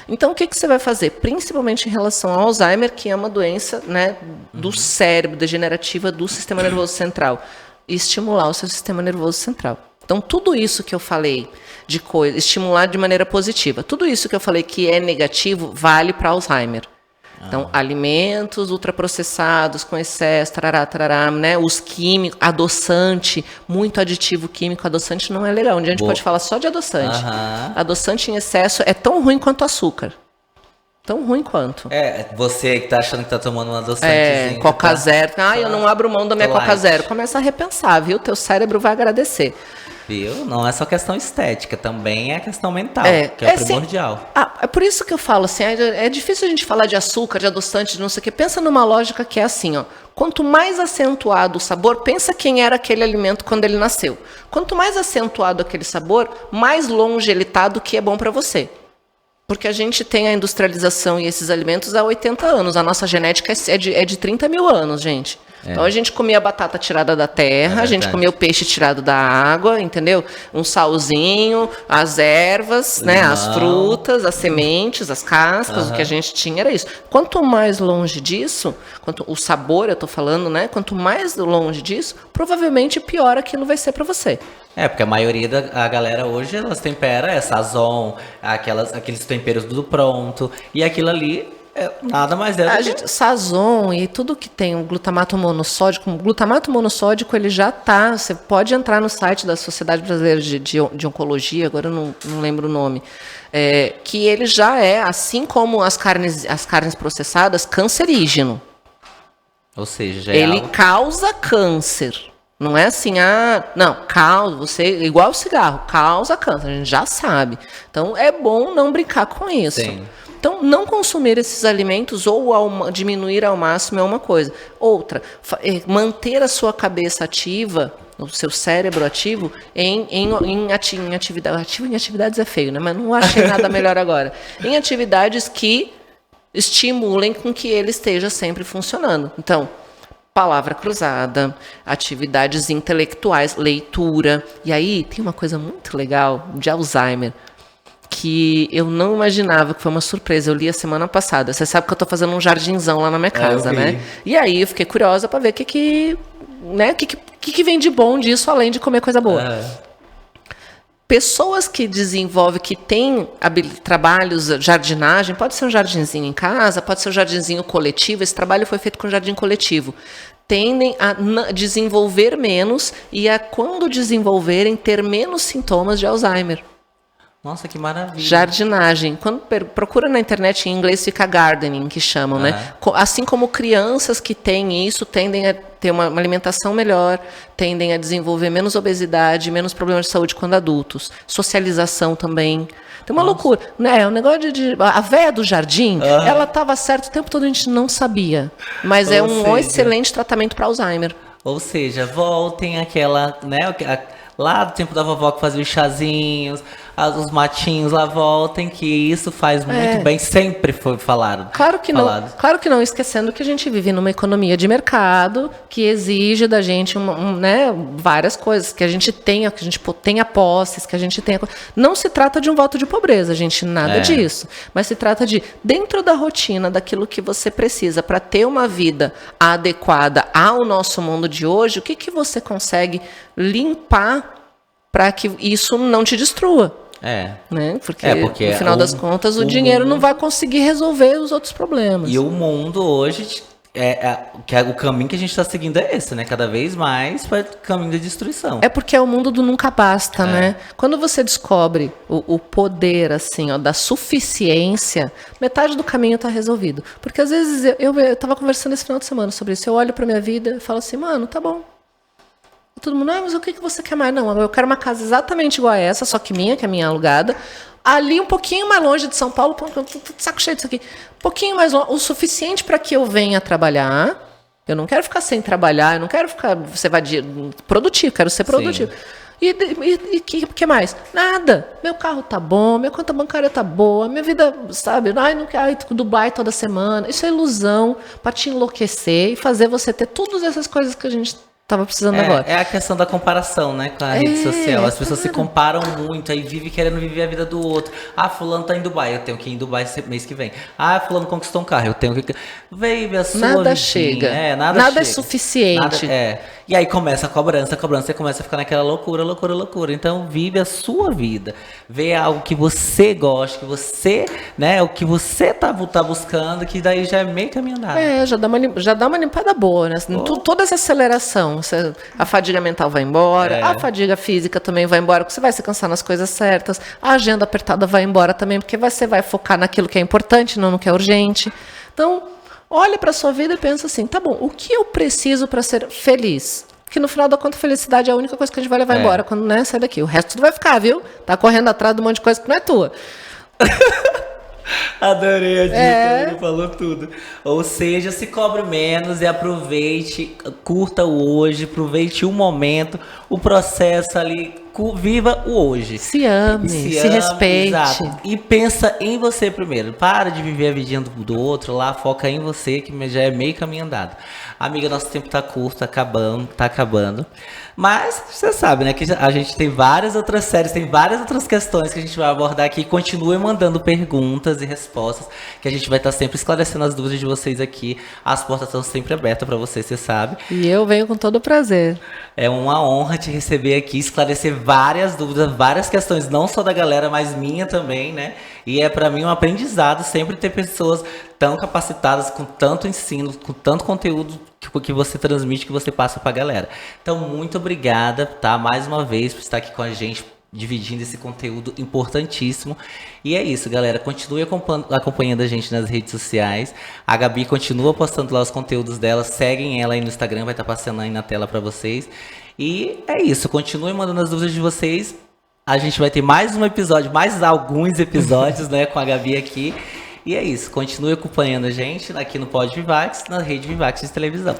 Então, o que você vai fazer? Principalmente em relação ao Alzheimer, que é uma doença, né, do cérebro, degenerativa do sistema nervoso central. Estimular o seu sistema nervoso central. Então, tudo isso que eu falei de coisa, estimular de maneira positiva, tudo isso que eu falei que é negativo, vale para Alzheimer. Então, alimentos ultraprocessados com excesso, tarará, né? Os químicos, adoçante, muito aditivo químico, adoçante não é legal. Um dia a gente pode falar só de adoçante. Adoçante em excesso é tão ruim quanto açúcar. Tão ruim quanto. Você que tá achando que tá tomando um adoçantezinho. Coca Zero. Eu não abro mão da minha Coca Zero. Começa a repensar, viu? Teu cérebro vai agradecer. Viu? Não é só questão estética, também é questão mental, que é primordial. É por isso que eu falo assim, é difícil a gente falar de açúcar, de adoçante, de não sei o quê. Pensa numa lógica que é assim, ó. Quanto mais acentuado o sabor, pensa quem era aquele alimento quando ele nasceu. Quanto mais acentuado aquele sabor, mais longe ele está do que é bom para você. Porque a gente tem a industrialização e esses alimentos há 80 anos. A nossa genética é de 30 mil anos, gente. Então a gente comia batata tirada da terra, a gente comia o peixe tirado da água, entendeu? Um salzinho, as ervas, né? As frutas, as sementes, as cascas, o que a gente tinha era isso. Quanto mais longe disso, o sabor, eu tô falando, né? Quanto mais longe disso, provavelmente pior aquilo vai ser para você. Porque a maioria da galera hoje, elas tempera, sazon, aqueles temperos do pronto, e aquilo ali Nada mais é do que... Sazon e tudo que tem o glutamato monossódico. O glutamato monossódico, ele já tá. Você pode entrar no site da Sociedade Brasileira de Oncologia, agora eu não lembro o nome. Que ele já é, assim como as carnes processadas, cancerígeno. Ou seja, ele causa câncer. Não é assim, não, igual o cigarro, causa câncer, a gente já sabe. Então, é bom não brincar com isso. Sim. Então, não consumir esses alimentos ou diminuir ao máximo é uma coisa. Outra, manter a sua cabeça ativa, o seu cérebro ativo, em atividade. Ativo em atividades é feio, né? Mas não achei nada melhor agora. Em atividades que estimulem com que ele esteja sempre funcionando. Então, palavra cruzada, atividades intelectuais, leitura. E aí, tem uma coisa muito legal de Alzheimer, que eu não imaginava, que foi uma surpresa. Eu li a semana passada. Você sabe que eu estou fazendo um jardinzão lá na minha casa, né? E aí eu fiquei curiosa para ver o que vem de bom disso, além de comer coisa boa. Pessoas que desenvolvem, que têm trabalhos, jardinagem, pode ser um jardinzinho em casa, pode ser um jardinzinho coletivo, esse trabalho foi feito com jardim coletivo, tendem a desenvolver menos e a, quando desenvolverem, ter menos sintomas de Alzheimer. Nossa, que maravilha. Jardinagem. Quando procura na internet, em inglês fica gardening, que chamam, né? Assim como crianças que têm isso, tendem a ter uma alimentação melhor, tendem a desenvolver menos obesidade, menos problemas de saúde quando adultos. Socialização também. Tem uma loucura, né? O negócio a véia do jardim, ela estava certa o tempo todo, a gente não sabia. Mas é um excelente tratamento para Alzheimer. Ou seja, voltem àquela, né? Lá do tempo da vovó que fazia os chazinhos, os matinhos lá, voltem, que isso faz muito bem, sempre foi falado. Claro que não, esquecendo que a gente vive numa economia de mercado que exige da gente várias coisas, que a gente tenha posses, que a gente tenha... Não se trata de um voto de pobreza, gente, nada disso. Mas se trata de, dentro da rotina, daquilo que você precisa para ter uma vida adequada ao nosso mundo de hoje, o que você consegue limpar para que isso não te destrua. Né? Porque no final das contas, o dinheiro não vai conseguir resolver os outros problemas. E o mundo hoje, o caminho que a gente está seguindo é esse, né? Cada vez mais para o caminho da destruição. É porque é o mundo do nunca basta, né? Quando você descobre o poder, assim, da suficiência, metade do caminho está resolvido. Porque às vezes, eu estava conversando esse final de semana sobre isso, eu olho para minha vida e falo assim, mano, tá bom. Todo mundo, mas o que você quer mais? Não, eu quero uma casa exatamente igual a essa, só que é minha alugada. Ali, um pouquinho mais longe de São Paulo, eu tô saco cheio disso aqui. Um pouquinho mais longe, o suficiente para que eu venha trabalhar. Eu não quero ficar sem trabalhar, eu não quero ficar produtivo, quero ser produtivo. Sim. E que mais? Nada. Meu carro tá bom, minha conta bancária tá boa, minha vida, sabe? Não quero Dubai toda semana. Isso é ilusão para te enlouquecer e fazer você ter todas essas coisas que a gente tava precisando agora. É a questão da comparação, né, com a rede social. As pessoas se comparam muito, aí vive querendo viver a vida do outro. Fulano tá em Dubai, eu tenho que ir em Dubai mês que vem. Fulano conquistou um carro, eu tenho que... Veio a sua nada vidinha. Chega. Nada é chega. Suficiente. E aí começa a cobrança, você começa a ficar naquela loucura. Então vive a sua vida. Vê algo que você gosta, que você, né, o que você tá buscando, que daí já é meio caminho andado. Já dá uma limpada boa, né? Toda essa aceleração, a fadiga mental vai embora, a fadiga física também vai embora, porque você vai se cansar nas coisas certas, a agenda apertada vai embora também, porque você vai focar naquilo que é importante, não no que é urgente. Então, olha para a sua vida e pensa assim, tá bom, o que eu preciso para ser feliz? Porque no final da conta, felicidade é a única coisa que a gente vai levar embora quando sai daqui. O resto tudo vai ficar, viu? Tá correndo atrás de um monte de coisa que não é tua. Adorei a dica, ele falou tudo. Ou seja, se cobre menos e aproveite, curta o hoje, aproveite o momento, o processo ali, viva o hoje. Se ame, se respeite. Exato. E pensa em você primeiro. Para de viver a vidinha do outro lá, foca em você, que já é meio caminho andado. Amiga, nosso tempo tá curto, tá acabando. Mas você sabe, né, que a gente tem várias outras séries, tem várias outras questões que a gente vai abordar aqui. Continue mandando perguntas e respostas, que a gente vai estar sempre esclarecendo as dúvidas de vocês aqui. As portas estão sempre abertas para você sabe. E eu venho com todo o prazer. É uma honra te receber aqui, esclarecer várias dúvidas, várias questões, não só da galera, mas minha também, né? E é pra mim um aprendizado sempre ter pessoas tão capacitadas, com tanto ensino, com tanto conteúdo que você transmite, que você passa pra galera. Então, muito obrigada, tá? Mais uma vez por estar aqui com a gente, dividindo esse conteúdo importantíssimo. E é isso, galera. Continue acompanhando a gente nas redes sociais. A Gabi continua postando lá os conteúdos dela. Seguem ela aí no Instagram, vai estar passando aí na tela para vocês. E é isso. Continue mandando as dúvidas de vocês. A gente vai ter mais um episódio, mais alguns episódios, né, com a Gabi aqui. E é isso. Continue acompanhando a gente aqui no Pod Vivax, na rede Vivax de televisão.